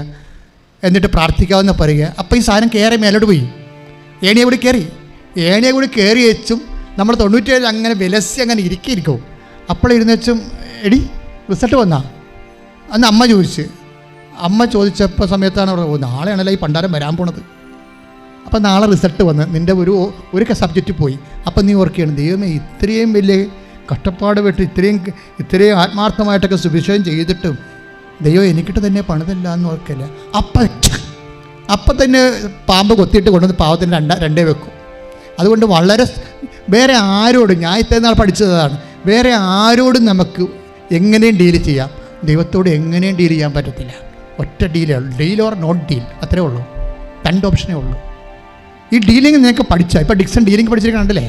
എന്നിട്ട് പ്രാർത്ഥിക്കാമെന്ന് പറയുക. അപ്പോൾ ഈ സാധനം കയറി മേലോട്ട് പോയി ഏണിയെ കൂടി കയറി വെച്ചും നമ്മൾ 97 അങ്ങനെ വിലസി അങ്ങനെ ഇരിക്കും. അപ്പോൾ ഇരുന്ന് വെച്ചും എടി റിസൾട്ട് വന്നാ അന്ന് അമ്മ ചോദിച്ചപ്പോൾ സമയത്താണ് പറഞ്ഞത്, നാളെയാണല്ലോ ഈ പണ്ടാരം വരാൻ പോണത്. അപ്പം നാളെ റിസൾട്ട് വന്ന് നിൻ്റെ ഒരു സബ്ജക്റ്റ് പോയി. അപ്പം നീ ഓർക്കുകയാണ്, ദൈവമേ ഇത്രയും വലിയ കഷ്ടപ്പാട് വിട്ട് ഇത്രയും ആത്മാർത്ഥമായിട്ടൊക്കെ സുവിശേഷം ചെയ്തിട്ടും ദൈവം എനിക്കിട്ട് തന്നെ പണിതല്ല എന്ന് ഓർക്കില്ല. അപ്പം തന്നെ പാമ്പ് കൊത്തിയിട്ട് കൊണ്ടുവന്ന് പാവത്തിന് രണ്ടേ വെക്കും. അതുകൊണ്ട് വളരെ വേറെ ആരോടും, ഞാൻ ഇത്രയും നാൾ പഠിച്ചതാണ്, വേറെ ആരോടും നമുക്ക് എങ്ങനെയും ഡീൽ ചെയ്യാം, ദൈവത്തോട് എങ്ങനെയും ഡീൽ ചെയ്യാൻ പറ്റത്തില്ല. ഒറ്റ ഡീലേ ഉള്ളൂ, ഡീൽ ഓർ നോട്ട് ഡീൽ, അത്രേ ഉള്ളൂ. 2 ഓപ്ഷനേ ഉള്ളൂ. ഈ ഡീലിംഗ് നിനക്ക് പഠിച്ചാൽ, ഇപ്പോൾ ഡിക്സൺ ഡീലിംഗ് പഠിച്ചിരിക്കണല്ലേ,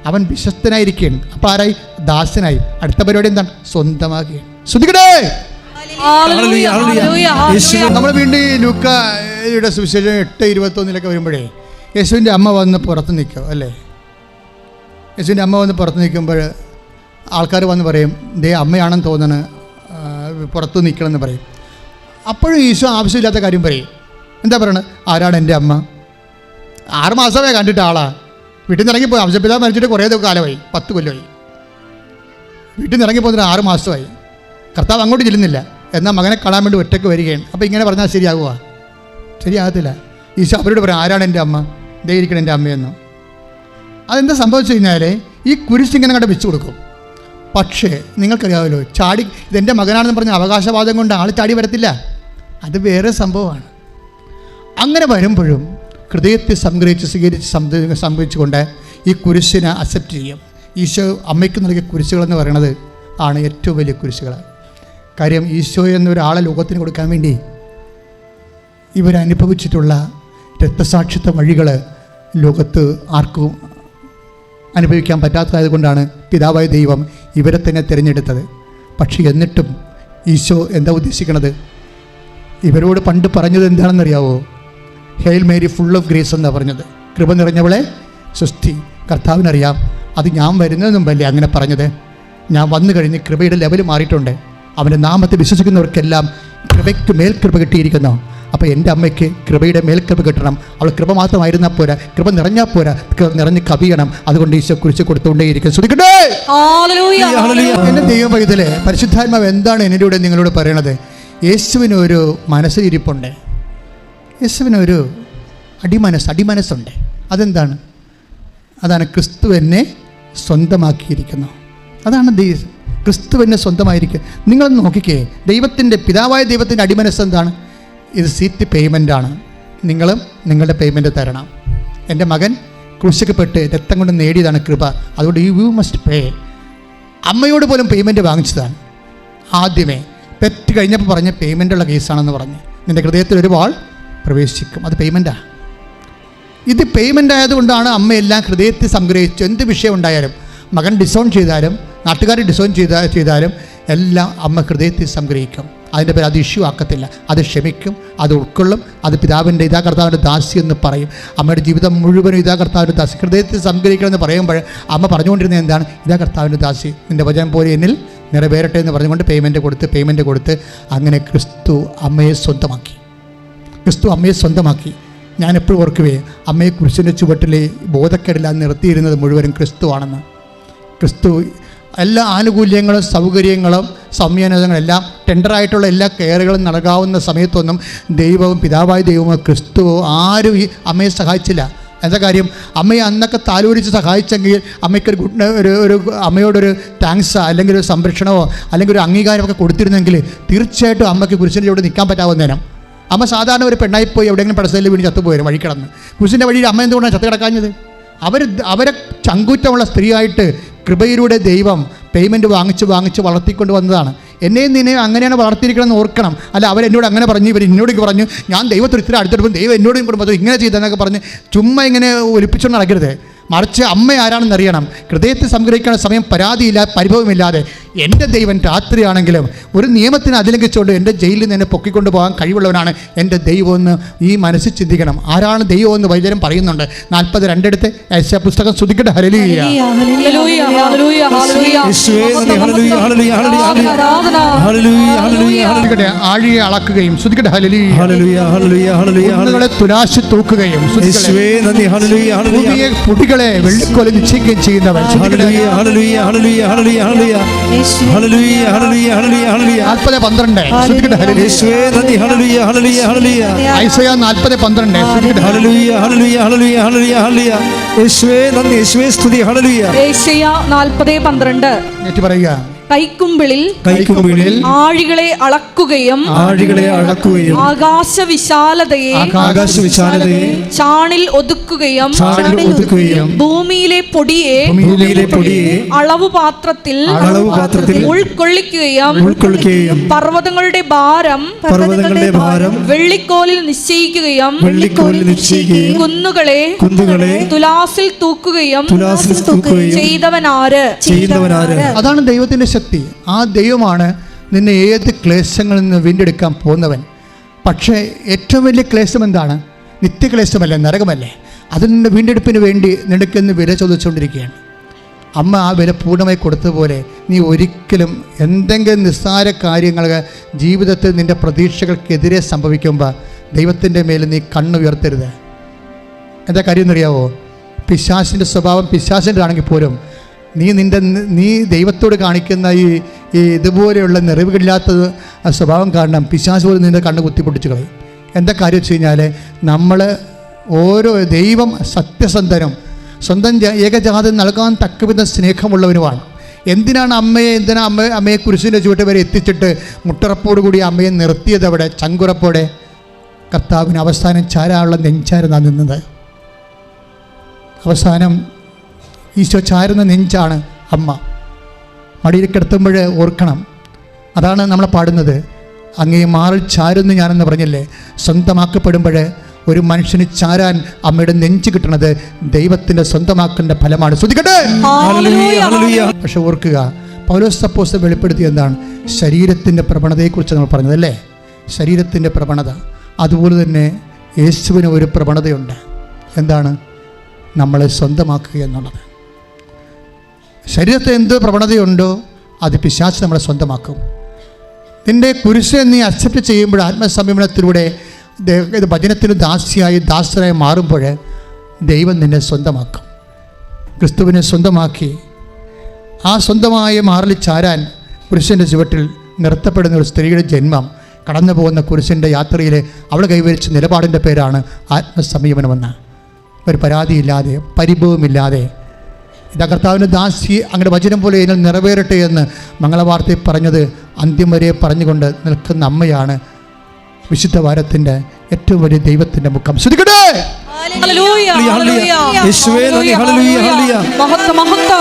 അവൻ വിശ്വസ്തനായിരിക്കുകയാണ്. അപ്പോൾ ആരായി? ദാസനായി. അടുത്ത പരിപാടി എന്താണ്? സ്വന്തമാക്കുകയാണ്. ശ്രദ്ധിക്കട്ടെ. നമ്മൾ വീണ്ടും ലൂക്കായുടെ സുവിശേഷം 8:21 വരുമ്പോഴേ യേശുവിൻ്റെ അമ്മ വന്ന് പുറത്ത് നിൽക്കും അല്ലേ? യേശുവിൻ്റെ അമ്മ വന്ന് പുറത്ത് നിൽക്കുമ്പോൾ ആൾക്കാർ വന്ന് പറയും, ദേ അമ്മയാണെന്ന് തോന്നണ്, പുറത്ത് നിൽക്കണമെന്ന് പറയും. അപ്പോഴും ഈശോ ആവശ്യമില്ലാത്ത കാര്യം പറയും. എന്താ പറയണത്? ആരാണ് എൻ്റെ അമ്മ? 6 മാസമേ കണ്ടിട്ട് ആളാ. വീട്ടിൽ നിന്ന് ഇറങ്ങിപ്പോയി. അംശപിതാവ് മരിച്ചിട്ട് കുറേ കാലമായി, 10 കൊല്ലമായി. വീട്ടിൽ നിന്ന് ഇറങ്ങിപ്പോന്നിട്ട് 6 മാസമായി. കർത്താവ് അങ്ങോട്ട് ചെല്ലുന്നില്ല. എന്നാൽ മകനെ കാണാൻ വേണ്ടി ഒറ്റയ്ക്ക് വരികയാണ്. അപ്പോൾ ഇങ്ങനെ പറഞ്ഞാൽ ശരിയാകുക? ശരിയാകത്തില്ല. ഈശോ അവരോട് പറയും, ആരാണ് എൻ്റെ അമ്മ? ദേ ഇരിക്കണം എൻ്റെ അമ്മയെന്ന്. അതെന്താ സംഭവിച്ചു കഴിഞ്ഞാൽ ഈ കുരിശിങ്ങനെ അങ്ങോട്ട് വെച്ച് കൊടുക്കും. പക്ഷേ നിങ്ങൾക്കറിയാമല്ലോ, ഇതെൻ്റെ മകനാണെന്ന് പറഞ്ഞ അവകാശവാദം കൊണ്ട് ആൾ ചാടി വരത്തില്ല. അത് വേറെ സംഭവമാണ്. അങ്ങനെ വരുമ്പോഴും ഹൃദയത്തെ സംഭവിച്ചുകൊണ്ട് ഈ കുരിശിനെ അക്സെപ്റ്റ് ചെയ്യും. ഈശോ അമ്മയ്ക്ക് നൽകിയ കുരിശുകളെന്ന് പറയുന്നത് ആണ് ഏറ്റവും വലിയ കുരിശുകൾ. കാര്യം ഈശോ എന്നൊരാളെ ലോകത്തിന് കൊടുക്കാൻ വേണ്ടി ഇവരനുഭവിച്ചിട്ടുള്ള രക്തസാക്ഷിത്വ വഴികൾ ലോകത്ത് ആർക്കും അനുഭവിക്കാൻ പറ്റാത്തതായത് കൊണ്ടാണ് പിതാവായ ദൈവം ഇവരെ തന്നെ തിരഞ്ഞെടുത്തത്. പക്ഷേ എന്നിട്ടും ഈശോ എന്താ ഉദ്ദേശിക്കണത്? ഇവരോട് പണ്ട് പറഞ്ഞത് എന്താണെന്നറിയാവോ? Hail Mary full of grace എന്നാണ് പറഞ്ഞത്. കൃപ നിറഞ്ഞവളെ സ്വസ്തി. കർത്താവിനറിയാം അത് ഞാൻ വരുന്നതിന് മുമ്പല്ലേ അങ്ങനെ പറഞ്ഞത്. ഞാൻ വന്നു കഴിഞ്ഞ് കൃപയുടെ ലെവൽ മാറിയിട്ടുണ്ട്. അവൻ്റെ നാമത്തെ വിശ്വസിക്കുന്നവർക്കെല്ലാം കൃപയ്ക്ക് മേൽകൃപ കിട്ടിയിരിക്കുന്നു. അപ്പോൾ എൻ്റെ അമ്മയ്ക്ക് കൃപയുടെ മേൽകൃപ കിട്ടണം. അവൾ കൃപ മാത്രമായിരുന്നാൽ പോരാ, കൃപ നിറഞ്ഞാൽ പോരാ, നിറഞ്ഞ് കവിയണം. അതുകൊണ്ട് ഈശോ കുറിച്ച് കൊടുത്തുകൊണ്ടേയിരിക്കും. ശ്രദ്ധിക്കട്ടെ. എൻ്റെ ദൈവ പൈതലേ, പരിശുദ്ധാത്മാവ് എന്താണ് എന്നിലൂടെ നിങ്ങളോട് പറയണത്? യേശുവിനൊരു മനസ്സിരിപ്പുണ്ട്. യേശുവിനൊരു അടിമനസ്സുണ്ട്. അതെന്താണ്? അതാണ് ക്രിസ്തു എന്നെ സ്വന്തമാക്കിയിരിക്കുന്നു. അതാണ് ക്രിസ്തു എന്നെ സ്വന്തമായിരിക്കുക. നിങ്ങളൊന്ന് നോക്കിക്കേ, പിതാവായ ദൈവത്തിൻ്റെ അടിമനസ്സ് എന്താണ്? ഇത് സീറ്റ് പേയ്മെൻ്റാണ്. നിങ്ങളും നിങ്ങളുടെ പേയ്മെൻറ്റ് തരണം. എൻ്റെ മകൻ ക്രൂശിക്കപ്പെട്ട് രക്തം കൊണ്ട് നേടിയതാണ് കൃപ. അതുകൊണ്ട് യു മസ്റ്റ് പേ. അമ്മയോട് പോലും പേയ്മെൻറ്റ് വാങ്ങിച്ചതാണ്. ആദ്യമേ പെറ്റ് കഴിഞ്ഞപ്പോൾ പറഞ്ഞ പേയ്മെൻറ്റുള്ള കേസാണെന്ന് പറഞ്ഞ് നിൻ്റെ ഹൃദയത്തിൽ ഒരു വാൾ പ്രവേശിക്കും. അത് പേയ്മെൻറ്റാണ്. ഇത് പേയ്മെൻ്റ് ആയതുകൊണ്ടാണ് അമ്മയെല്ലാം ഹൃദയത്തിൽ സംഗ്രഹിച്ചു. എന്ത് വിഷയം ഉണ്ടായാലും, മകൻ ഡിസോൺ ചെയ്താലും നാട്ടുകാർ ഡിസോൺ ചെയ്താലും എല്ലാം അമ്മ ഹൃദയത്തിൽ സംഗ്രഹിക്കും. അതിൻ്റെ പേര് അത് ഇഷ്യൂ ആക്കത്തില്ല. അത് ക്ഷമിക്കും, അത് ഉൾക്കൊള്ളും. അത് പിതാവിൻ്റെ ഇതാ കർത്താവിൻ്റെ ദാസി എന്ന് പറയും. അമ്മയുടെ ജീവിതം മുഴുവനും ഇതാ കർത്താവിൻ്റെ ദാസി. ഹൃദയത്തിൽ സംഗ്രഹിക്കണമെന്ന് പറയുമ്പോൾ അമ്മ പറഞ്ഞുകൊണ്ടിരുന്നത് എന്താണ്? ഇതാ കർത്താവിൻ്റെ ദാസി, നിൻ്റെ വചനം പോലെ എന്നിൽ നിറവേറട്ടെ എന്ന് പറഞ്ഞുകൊണ്ട് പേയ്മെൻറ്റ് കൊടുത്ത് അങ്ങനെ ക്രിസ്തു അമ്മയെ സ്വന്തമാക്കി. ഞാൻ എപ്പോഴും ഓർക്കുവേ, അമ്മയെ കുരിശിൻ്റെ ചുവട്ടിലെ ബോധക്കേടില്ലാതെ നിർത്തിയിരുന്നത് മുഴുവനും ക്രിസ്തു ആണെന്ന്. ക്രിസ്തു എല്ലാ ആനുകൂല്യങ്ങളും സൗകര്യങ്ങളും സംയോജനങ്ങളെല്ലാം ടെൻഡറായിട്ടുള്ള എല്ലാ കെയറുകളും നൽകാവുന്ന സമയത്തൊന്നും ദൈവവും പിതാവായ ദൈവവും ക്രിസ്തു ആരും ഈ അമ്മയെ സഹായിച്ചില്ല. എന്താ കാര്യം? അമ്മയെ അന്നൊക്കെ താലോലിച്ച് സഹായിച്ചെങ്കിൽ അമ്മയ്ക്കൊരു ഒരു അമ്മയോടൊരു താങ്ക്സ് അല്ലെങ്കിൽ ഒരു സംരക്ഷണമോ അല്ലെങ്കിൽ ഒരു അംഗീകാരമൊക്കെ കൊടുത്തിരുന്നെങ്കിൽ തീർച്ചയായിട്ടും അമ്മയ്ക്ക് കുരിശിൻ്റെ ചുവട് നിൽക്കാൻ പറ്റാവുന്നതിനും. അമ്മ സാധാരണ ഒരു പെണ്ണായി പോയി എവിടെയെങ്കിലും പടസയിൽ വീണ് ചത്തുപോയാലും വഴി കിടന്ന്. കുരിശിൻ്റെ വഴിയിൽ അമ്മ എന്തുകൊണ്ടാണ് ചത്ത് കിടക്കാഞ്ഞത്? അവരെ ചങ്കൂറ്റമുള്ള സ്ത്രീയായിട്ട് കൃപയിലൂടെ ദൈവം പേയ്മെൻറ്റ് വാങ്ങിച്ച് വളർത്തിക്കൊണ്ട് വന്നതാണ്. എന്നെയും നിന്നെയും അങ്ങനെയാണ് വളർത്തിയിരിക്കണമെന്ന് ഓർക്കണം. അല്ല അവരെന്നോട് അങ്ങനെ പറഞ്ഞു, ഇവർ എന്നോടേക്ക് പറഞ്ഞു, ഞാൻ ദൈവത്തിൽ ഇത്ര അടുത്തെടുപ്പം ദൈവം എന്നോടും കുടുംബത്തിൽ ഇങ്ങനെ ചെയ്തെന്നൊക്കെ പറഞ്ഞ് ചുമ്മാ ഇങ്ങനെ ഒലിപ്പിച്ചുകൊണ്ട് നടക്കരുത്. മറിച്ച് അമ്മ ആരാണെന്ന് അറിയണം. ഹൃദയത്തിൽ സംഗ്രഹിക്കുന്ന സമയം പരാതിയില്ല, പരിഭവമില്ലാതെ എൻ്റെ ദൈവം രാത്രിയാണെങ്കിലും ഒരു നിയമത്തിന് അതിലംഘിച്ചുകൊണ്ട് എൻ്റെ ജയിലിൽ നിന്ന് എന്നെ പൊക്കിക്കൊണ്ട് പോകാൻ കഴിവുള്ളവനാണ് എൻ്റെ ദൈവമെന്ന് ഈ മനസ്സിൽ ചിന്തിക്കണം. ആരാണ് ദൈവമെന്ന് വൈദ്യരും പറയുന്നുണ്ട്. 42 എടുത്ത് യേശയ്യാ പുസ്തകം ശ്രദ്ധിക്കട്ടെ. ഹല്ലേലൂയ. ആഴിയെ അളക്കുകയും ശ്രദ്ധിക്കട്ടെ. ഹല്ലേലൂയ. തുലാശി തൂക്കുകയും വെള്ളിക്കോല നിശ്ചയിക്കുകയും ചെയ്യുന്നവൻ. ഹല്ലേലൂയ ഹല്ലേലൂയ ഹല്ലേലൂയ ഹല്ലേലൂയ 40:12 ശ്രദ്ധിക്കട്ടെ. ഹല്ലേലൂയ. യേശുവേ നന്ദി. ഹല്ലേലൂയ ഹല്ലേലൂയ ഹല്ലേലൂയ ഐസയ 40:12 ശ്രദ്ധിക്കട്ടെ. Hallelujah hallelujah hallelujah hallelujah hallelujah യേശുവേ നന്ദി. യേശുവേ സ്തുതി. ഹല്ലേലൂയ. ഏശയ്യ 40:12 ഏറ്റു പറയുക. കൈക്കുമ്പിളിൽ ആഴികളെ അളക്കുകയും ആകാശവിശാലതയെ ചാണിൽ ഒതുക്കുകയും ഭൂമിയിലെ പൊടിയെ അളവുപാത്രത്തിൽ ഉൾക്കൊള്ളിക്കുകയും പർവ്വതങ്ങളുടെ ഭാരം വെള്ളിക്കോലിൽ നിശ്ചയിക്കുകയും കുന്നുകളെ തുലാസിൽ തൂക്കുകയും ചെയ്തവനാര്? അതാണ് ദൈവത്തിന്റെ ശക്തി. ആ ദൈവമാണ് നിന്നെ ഏത് ക്ലേശങ്ങളിൽ നിന്ന് വീണ്ടെടുക്കാൻ പോകുന്നവൻ. പക്ഷേ ഏറ്റവും വലിയ ക്ലേശം എന്താണ്? നിത്യക്ലേശമല്ലേ, നരകമല്ലേ. അതിൽ നിന്ന് വീണ്ടെടുപ്പിന് വേണ്ടി നിനക്കെന്ന് വില ചോദിച്ചുകൊണ്ടിരിക്കുകയാണ്. അമ്മ ആ വില പൂർണ്ണമായി കൊടുത്തതുപോലെ നീ ഒരിക്കലും എന്തെങ്കിലും നിസ്സാര കാര്യങ്ങൾ ജീവിതത്തിൽ നിൻ്റെ പ്രതീക്ഷകൾക്കെതിരെ സംഭവിക്കുമ്പോൾ ദൈവത്തിൻ്റെ മേൽ നീ കണ്ണുയർത്തരുത്. എന്താ കാര്യം എന്നറിയാവോ? പിശാചിൻ്റെ സ്വഭാവം പിശാചിൻ്റെ ആണെങ്കിൽ പോലും നീ ദൈവത്തോട് കാണിക്കുന്ന ഈ ഇതുപോലെയുള്ള നിറവുകളില്ലാത്ത സ്വഭാവം കാരണം പിശാച് പോലും നിൻ്റെ കണ്ണ് കുത്തിപ്പൊട്ടിച്ച് കളയും. എന്താ കാര്യം വെച്ച് കഴിഞ്ഞാൽ നമ്മൾ ഓരോ ദൈവം സത്യസന്ധനും സ്വന്തം ഏകജാതം നൽകാൻ തക്കവിധ സ്നേഹമുള്ളവനുമാണ്. എന്തിനാണ് അമ്മയെ കുരിശിൻ്റെ ചുവട്ട് വരെ എത്തിച്ചിട്ട് മുട്ടറപ്പോടുകൂടി അമ്മയെ നിർത്തിയത്? അവിടെ ചങ്കുറപ്പോടെ കർത്താവിന് അവസാനം ചാരാനുള്ള നെഞ്ചായിരുന്നാണ് നിന്നത്. അവസാനം ഈശോ ചാരുന്ന നെഞ്ചാണ് അമ്മ. മടിയിൽ കിടത്തുമ്പോൾ ഓർക്കണം, അതാണ് നമ്മൾ പാടുന്നത്. അങ്ങേ മാറിൽ ചാരുന്നു ഞാനെന്ന് പറഞ്ഞില്ലേ. സ്വന്തമാക്കപ്പെടുമ്പോൾ ഒരു മനുഷ്യന് ചാരാൻ അമ്മയുടെ നെഞ്ച് കിട്ടുന്നത് ദൈവത്തിൻ്റെ സ്വന്തമാക്കേണ്ട ഫലമാണ്. ശ്രദ്ധിക്കട്ടെ. പക്ഷെ ഓർക്കുക, പൗലോസ് അപ്പോസ്തലൻ വെളിപ്പെടുത്തിയ എന്താണ്? ശരീരത്തിൻ്റെ പ്രവണതയെക്കുറിച്ച് നമ്മൾ പറഞ്ഞതല്ലേ. ശരീരത്തിൻ്റെ പ്രവണത. അതുപോലെ തന്നെ യേശുവിന് ഒരു പ്രവണതയുണ്ട്. എന്താണ്? നമ്മളെ സ്വന്തമാക്കുക എന്നുള്ളത്. ശരീരത്തിൽ എന്ത് പ്രവണതയുണ്ടോ അത് പിശാച് നമ്മളെ സ്വന്തമാക്കും. നിൻ്റെ കുരിശ് നീ അക്സെപ്റ്റ് ചെയ്യുമ്പോൾ, ആത്മസംയമനത്തിലൂടെ ഭജനത്തിന് ദാസരായി മാറുമ്പോൾ ദൈവം നിന്നെ സ്വന്തമാക്കും. ക്രിസ്തുവിനെ സ്വന്തമാക്കി ആ സ്വന്തമായ മാറിൽ ചാരാൻ കുരിശിൻ്റെ ചുവട്ടിൽ നിർത്തപ്പെടുന്ന ഒരു സ്ത്രീയുടെ ജന്മം കടന്നു പോകുന്ന കുരിശിൻ്റെ യാത്രയിൽ അവൾ കൈവരിച്ച നിലപാടിൻ്റെ പേരാണ് ആത്മസംയമനമെന്ന്. ഒരു പരാതിയില്ലാതെ, പരിഭവമില്ലാതെ, ഇതാ കർത്താവിൻ്റെ ദാസി അങ്ങയുടെ വചനം പോലെ ഇതിൽ നിറവേറട്ടെ എന്ന് മംഗളവാർത്തയിൽ പറഞ്ഞത് അന്ത്യം വരെ പറഞ്ഞുകൊണ്ട് നിൽക്കുന്ന അമ്മയാണ് വിശുദ്ധ വാരത്തിൻ്റെ ഏറ്റവും വലിയ ദൈവത്തിൻ്റെ മുഖം. ശ്രദ്ധിക്കട്ടെ.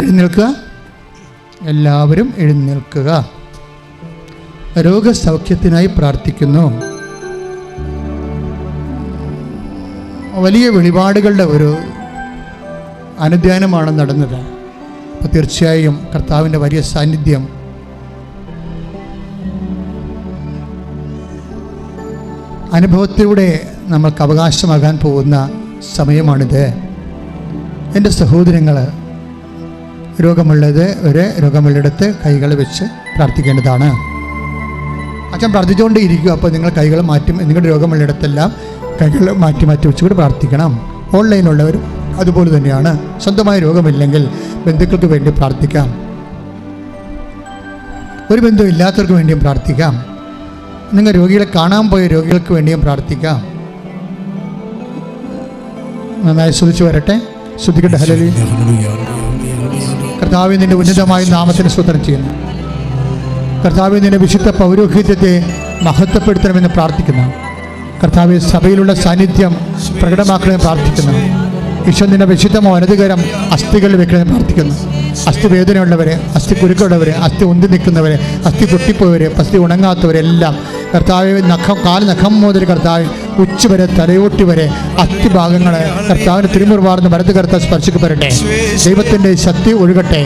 എഴുന്നേൽക്കുക, എല്ലാവരും എഴുന്നേൽക്കുക. രോഗസൗഖ്യത്തിനായി പ്രാർത്ഥിക്കുന്നു. വലിയ വെളിപാടുകളുടെ ഒരു അനുധ്യാനമാണ് നടന്നത്. അപ്പോൾ തീർച്ചയായും കർത്താവിൻ്റെ വലിയ സാന്നിധ്യം അനുഭവത്തിലൂടെ നമ്മൾക്ക് അവകാശമാകാൻ പോകുന്ന സമയമാണിത്. എൻ്റെ സഹോദരങ്ങൾ, രോഗമുള്ളിടത്ത് കൈകൾ വെച്ച് പ്രാർത്ഥിക്കേണ്ടതാണ്. അച്ഛൻ പ്രാർത്ഥിച്ചുകൊണ്ടേ ഇരിക്കുക. അപ്പോൾ നിങ്ങൾ കൈകൾ മാറ്റി, നിങ്ങളുടെ രോഗമുള്ളിടത്തെല്ലാം കൈകൾ മാറ്റി വെച്ചുകൊണ്ട് പ്രാർത്ഥിക്കണം. ഓൺലൈനുള്ളവരും അതുപോലെ തന്നെയാണ്. സ്വന്തമായ രോഗമില്ലെങ്കിൽ ബന്ധുക്കൾക്ക് വേണ്ടി പ്രാർത്ഥിക്കാം. ഒരു ബന്ധവും ഇല്ലാത്തവർക്ക് വേണ്ടിയും പ്രാർത്ഥിക്കാം. നിങ്ങൾ രോഗികളെ കാണാൻ പോയ രോഗികൾക്ക് വേണ്ടിയും പ്രാർത്ഥിക്കാം. നന്നായി ശ്രദ്ധിച്ചു വരട്ടെ. ശ്രദ്ധിക്കട്ടെ. ഹല്ലേലൂയ. കർത്താവേ, നിന്റെ ഉന്നതമായ നാമത്തിന് സ്തോത്രം ചെയ്യുന്നു. കർത്താവേ, നിന്റെ വിശുദ്ധ പൗരോഹിത്യത്തെ മഹത്വപ്പെടുത്തണമെന്ന് പ്രാർത്ഥിക്കുന്നു. കർത്താവേ, സഭയിലുള്ള സാന്നിധ്യം പ്രകടമാക്കണമെന്ന് പ്രാർത്ഥിക്കുന്നു. ഈശോ, നിന്റെ വിശുദ്ധമോ അനധികരം അസ്ഥികൾ വെക്കണമെന്ന് പ്രാർത്ഥിക്കുന്നു. അസ്ഥി വേദനയുള്ളവരെ, അസ്ഥി കുരുക്കുള്ളവരെ, അസ്ഥി ഉന്തി നിൽക്കുന്നവരെ, അസ്ഥി പൊട്ടിപ്പോയവരെ, അസ്ഥി ഉണങ്ങാത്തവരെല്ലാം കർത്താവ് കാല് നഖം മുതൽ കർത്താവ് ഉച്ച വരെ തലയോട്ടി വരെ അസ്ഥിഭാഗങ്ങളെ കർത്താവിന് തിരുമുറുവാർന്ന് വലത് കർത്താവ് സ്പർശിക്കപ്പെടട്ടെ. ദൈവത്തിൻ്റെ ശക്തി ഒഴുകട്ടെ.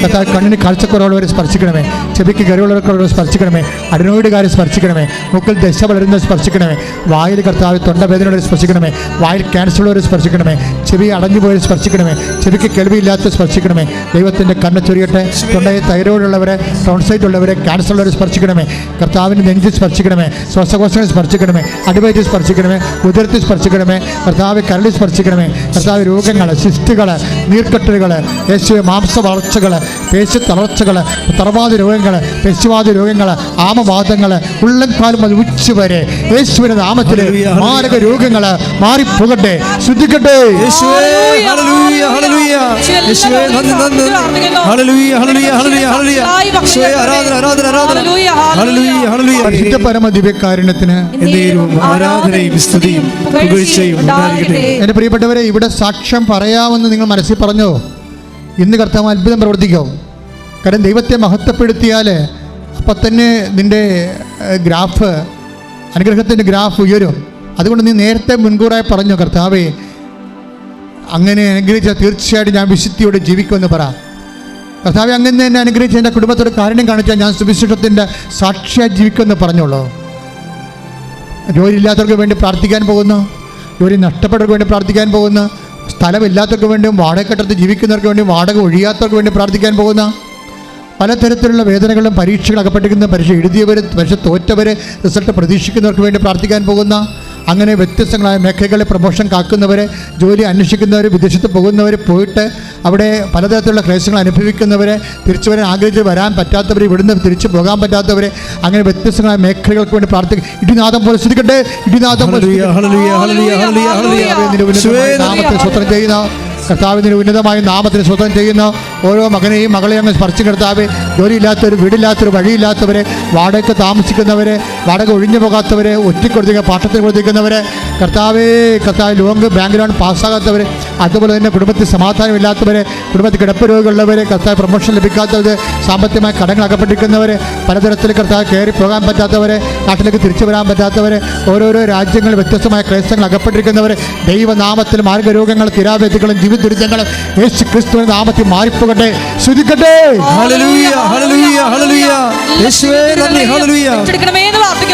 കർത്താവ് കണ്ണിന് കാഴ്ചക്കുറവുള്ളവരെ സ്പർശിക്കണമേ. ചെവിക്ക് കരുവുള്ളവർക്കുള്ളവരെ സ്പർശിക്കണമേ. അഡിനോയിഡുകാരെ സ്പർശിക്കണമേ. മൂക്കിൽ ദശ വളരുന്നവരെ സ്പർശിക്കണമേ. വായിൽ കർത്താവ് തൊണ്ടവേദനയുള്ളവരെ സ്പർശിക്കണമേ. വായിൽ ക്യാൻസർ ഉള്ളവരെ സ്പർശിക്കണമേ. ചെവി അടഞ്ഞുപോയവരെ സ്പർശിക്കണമേ. ചെവിക്ക് കേൾവിയില്ലാത്തവരെ സ്പർശിക്കണമേ. ദൈവത്തിൻ്റെ കണ്ണ് ചൊരിയട്ടെ. തൊണ്ടയിൽ തൈറോയിഡുള്ളവരെ, ടോൺസൈറ്റ് ഉള്ളവരെ, ക്യാൻസർ ഉള്ളവരെ സ്പർശിക്കണമേ. കർത്താവിൻ്റെ നെഞ്ചിൽ സ്പർശിക്കണമേ. ശ്വാസകോശങ്ങളെ സ്പർശിക്കണമേ. അടിവയറ്റിൽ സ്പർശിക്കണമേ. സ്പർശിക്കണമേ, ഉദരത്തിൽ സ്പർശിക്കണമേ കർത്താവ്, കരളിൽ സ്പർശിക്കണമേ കർത്താവ്. രോഗങ്ങൾ, സിസ്റ്റുകൾ, നീർക്കെട്ടുകൾ, യേശുവെ മാംസ വളർച്ചകൾ, പേശി തളർച്ചകൾ, തറവാദ രോഗങ്ങൾ, പെശുവാദ രോഗങ്ങൾ, ആമവാദങ്ങൾ, ഉള്ളംകാലം മുതൽ ഉച്ച വരെ യേശുവിന്റെ നാമത്തിൽ മാരക രോഗങ്ങൾ മാറിപ്പോകട്ടെ, ശുദ്ധിക്കട്ടെ. യേശുവേ ഹല്ലേലൂയ ഹല്ലേലൂയ യേശുവേ നന്ദി നന്ദി ഹല്ലേലൂയ ഹല്ലേലൂയ ഹല്ലേലൂയ ഹല്ലേലൂയ യേശുവേ ആരാധന ആരാധന ആരാധന ഹല്ലേലൂയ ഹല്ലേലൂയ. പരിശുദ്ധ പരമ ദിവ്യകാരുണ്യത്തിന് എന്നേരവും ആരാധനയും സ്തുതിയും പുകഴ്ചയും ഉണ്ടായിരിക്കട്ടെ. എൻ്റെ പ്രിയപ്പെട്ടവരെ, ഇവിടെ സാക്ഷ്യം പറയാമെന്ന് നിങ്ങൾ മനസ്സിൽ പറഞ്ഞോ? ഇന്ന് കർത്താവ് അത്ഭുതം പ്രവർത്തിക്കും. കാരണം ദൈവത്തെ മഹത്വപ്പെടുത്തിയാൽ അപ്പം തന്നെ നിൻ്റെ ഗ്രാഫ്, അനുഗ്രഹത്തിൻ്റെ ഗ്രാഫ് ഉയരും. അതുകൊണ്ട് നീ നേരത്തെ മുൻകൂറായി പറഞ്ഞു, കർത്താവേ അങ്ങനെ അനുഗ്രഹിച്ചാൽ തീർച്ചയായിട്ടും ഞാൻ വിശുദ്ധിയോടെ ജീവിക്കുമെന്ന് പറ. കർത്താവെ അങ്ങനെ എന്നെ അനുഗ്രഹിച്ച് എൻ്റെ കുടുംബത്തോട് കാരുണ്യം കാണിച്ചാൽ ഞാൻ സുവിശേഷത്തിൻ്റെ സാക്ഷിയായി ജീവിക്കുമെന്ന് പറഞ്ഞോളൂ. ജോലിയില്ലാത്തവർക്ക് വേണ്ടി പ്രാർത്ഥിക്കാൻ പോകുന്നു, ജോലി നഷ്ടപ്പെട്ടവർക്ക് വേണ്ടി പ്രാർത്ഥിക്കാൻ പോകുന്നു, സ്ഥലമില്ലാത്തവർക്ക് വേണ്ടിയും വാടകക്കെട്ടത്ത് ജീവിക്കുന്നവർക്ക് വേണ്ടി, വാടക ഒഴിയാത്തവർക്ക് വേണ്ടി പ്രാർത്ഥിക്കാൻ പോകുന്ന, പലതരത്തിലുള്ള വേദനകളും പരീക്ഷകൾ അകപ്പെട്ടിരിക്കുന്ന, പരീക്ഷ എഴുതിയവർ, പരീക്ഷ തോറ്റവർ, റിസൾട്ട് പ്രതീക്ഷിക്കുന്നവർക്ക് വേണ്ടി പ്രാർത്ഥിക്കാൻ പോകുന്ന, അങ്ങനെ വ്യത്യസ്തങ്ങളായ മേഖലകളിൽ പ്രമോഷൻ കാക്കുന്നവർ, ജോലി അന്വേഷിക്കുന്നവർ, വിദേശത്ത് പോകുന്നവർ, പോയിട്ട് അവിടെ പലതരത്തിലുള്ള ക്ലേശങ്ങൾ അനുഭവിക്കുന്നവർ, തിരിച്ചു വരാൻ ആഗ്രഹിച്ച് വരാൻ പറ്റാത്തവർ, ഇവിടുന്ന് തിരിച്ചു പോകാൻ പറ്റാത്തവർ, അങ്ങനെ വ്യത്യസ്തങ്ങളായ മേഖലകൾക്ക് വേണ്ടി പ്രാർത്ഥിക്കും. ഇടിനാദം പോലെ ശ്രദ്ധിക്കട്ടെ, ഇടിനാദം പോലെ നാമത്തിൽ സ്വത്രം ചെയ്യുന്ന കർത്താവിൻ്റെ ഉന്നതമായ നാമത്തിന് സ്വതം ചെയ്യുന്ന ഓരോ മകനെയും മകളെയും അങ്ങ് സ്പർശിക്കും കർത്താവെ. ജോലിയില്ലാത്തവർ, വീടില്ലാത്തവർ, വഴിയില്ലാത്തവരെ, വാടകയ്ക്ക് താമസിക്കുന്നവരെ, വാടക ഒഴിഞ്ഞു പോകാത്തവരെ, ഒറ്റക്കൊടുത്തിക്കുക പാട്ടത്തിന് കൊടുത്തിരിക്കുന്നവരെ, കർത്താവേ ലോൺ ബാങ്ക് ലോൺ പാസ്സാകാത്തവരെ, അതുപോലെ തന്നെ കുടുംബത്തിൽ സമാധാനമില്ലാത്തവരെ, കുടുംബത്തിൽ കിടപ്പ് രോഗമുള്ളവരെ, കർത്താവ് പ്രൊമോഷൻ ലഭിക്കാത്തവർ, സാമ്പത്തികമായ കടങ്ങൾ അകപ്പെട്ടിരിക്കുന്നവരെ, പലതരത്തിൽ കർത്താവ് കയറി പോകാൻ പറ്റാത്തവരെ, നാട്ടിലേക്ക് തിരിച്ചു വരാൻ പറ്റാത്തവരെ, ഓരോരോ രാജ്യങ്ങളിൽ വ്യത്യസ്തമായ ക്ലേശങ്ങൾ അകപ്പെട്ടിരിക്കുന്നവരെ, ദൈവനാമത്തിൽ മാർഗ്ഗരോഗങ്ങൾ, തിരാവേദികളും ജീവിതദുരിതങ്ങളും യേശു ക്രിസ്തുവിന്റെ നാമത്തിൽ മാറിപ്പോകട്ടെ, ശ്രദ്ധിക്കട്ടെ. ഹല്ലേലൂയ ഹല്ലേലൂയ ഹല്ലേലൂയ യേശുവേ നന്ദി ഹല്ലേലൂയ.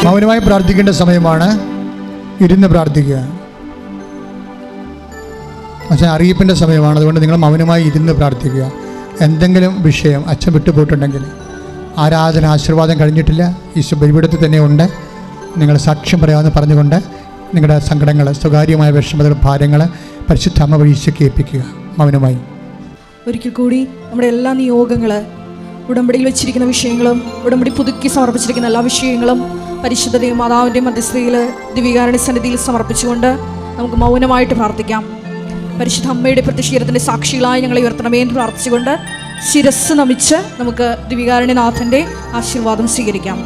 മൗനമായി പ്രാർത്ഥിക്കേണ്ട സമയമാണ്. ഇരുന്ന് പ്രാർത്ഥിക്കുക. പക്ഷേ അറിയിപ്പിൻ്റെ സമയമാണ്, അതുകൊണ്ട് നിങ്ങൾ മൗനമായി ഇരുന്ന് പ്രാർത്ഥിക്കുക. എന്തെങ്കിലും വിഷയം അച്ഛൻ വിട്ടുപോയിട്ടുണ്ടെങ്കിൽ, ആരാധന ആശീർവാദം കഴിഞ്ഞിട്ടില്ല, ഈശോ ബലിപീഠത്തിൽ തന്നെ ഉണ്ട്, നിങ്ങൾ സാക്ഷ്യം പറയാമെന്ന് പറഞ്ഞുകൊണ്ട് നിങ്ങളുടെ സങ്കടങ്ങൾ, സ്വകാര്യമായ വിഷമതകൾ, ഭാരങ്ങൾ പരിശുദ്ധ അമ്മ വഴി ഈശോയ്ക്ക് ഏൽപ്പിക്കുക മൗനമായി. ഒരിക്കൽ കൂടി നമ്മുടെ എല്ലാ നിയോഗങ്ങൾ, ഉടമ്പടിയിൽ വെച്ചിരിക്കുന്ന വിഷയങ്ങളും, ഉടമ്പടി പുതുക്കി സമർപ്പിച്ചിരിക്കുന്ന എല്ലാ വിഷയങ്ങളും പരിശുദ്ധ മാതാവിൻ്റെ മധ്യസ്ഥതയിൽ ദിവ്യകാരുണ്യ സന്നിധിയിൽ സമർപ്പിച്ചുകൊണ്ട് നമുക്ക് മൗനമായിട്ട് പ്രാർത്ഥിക്കാം. പരിശുദ്ധ അമ്മയുടെ പ്രത്യക്ഷീകരണത്തിൻ്റെ സാക്ഷികളായി ഞങ്ങളെ ഉയർത്തണമേ എന്ന് പ്രാർത്ഥിച്ചുകൊണ്ട് ശിരസ് നമിച്ച് നമുക്ക് ദിവ്യകാരുണ്യനാഥൻ്റെ ആശീർവാദം സ്വീകരിക്കാം.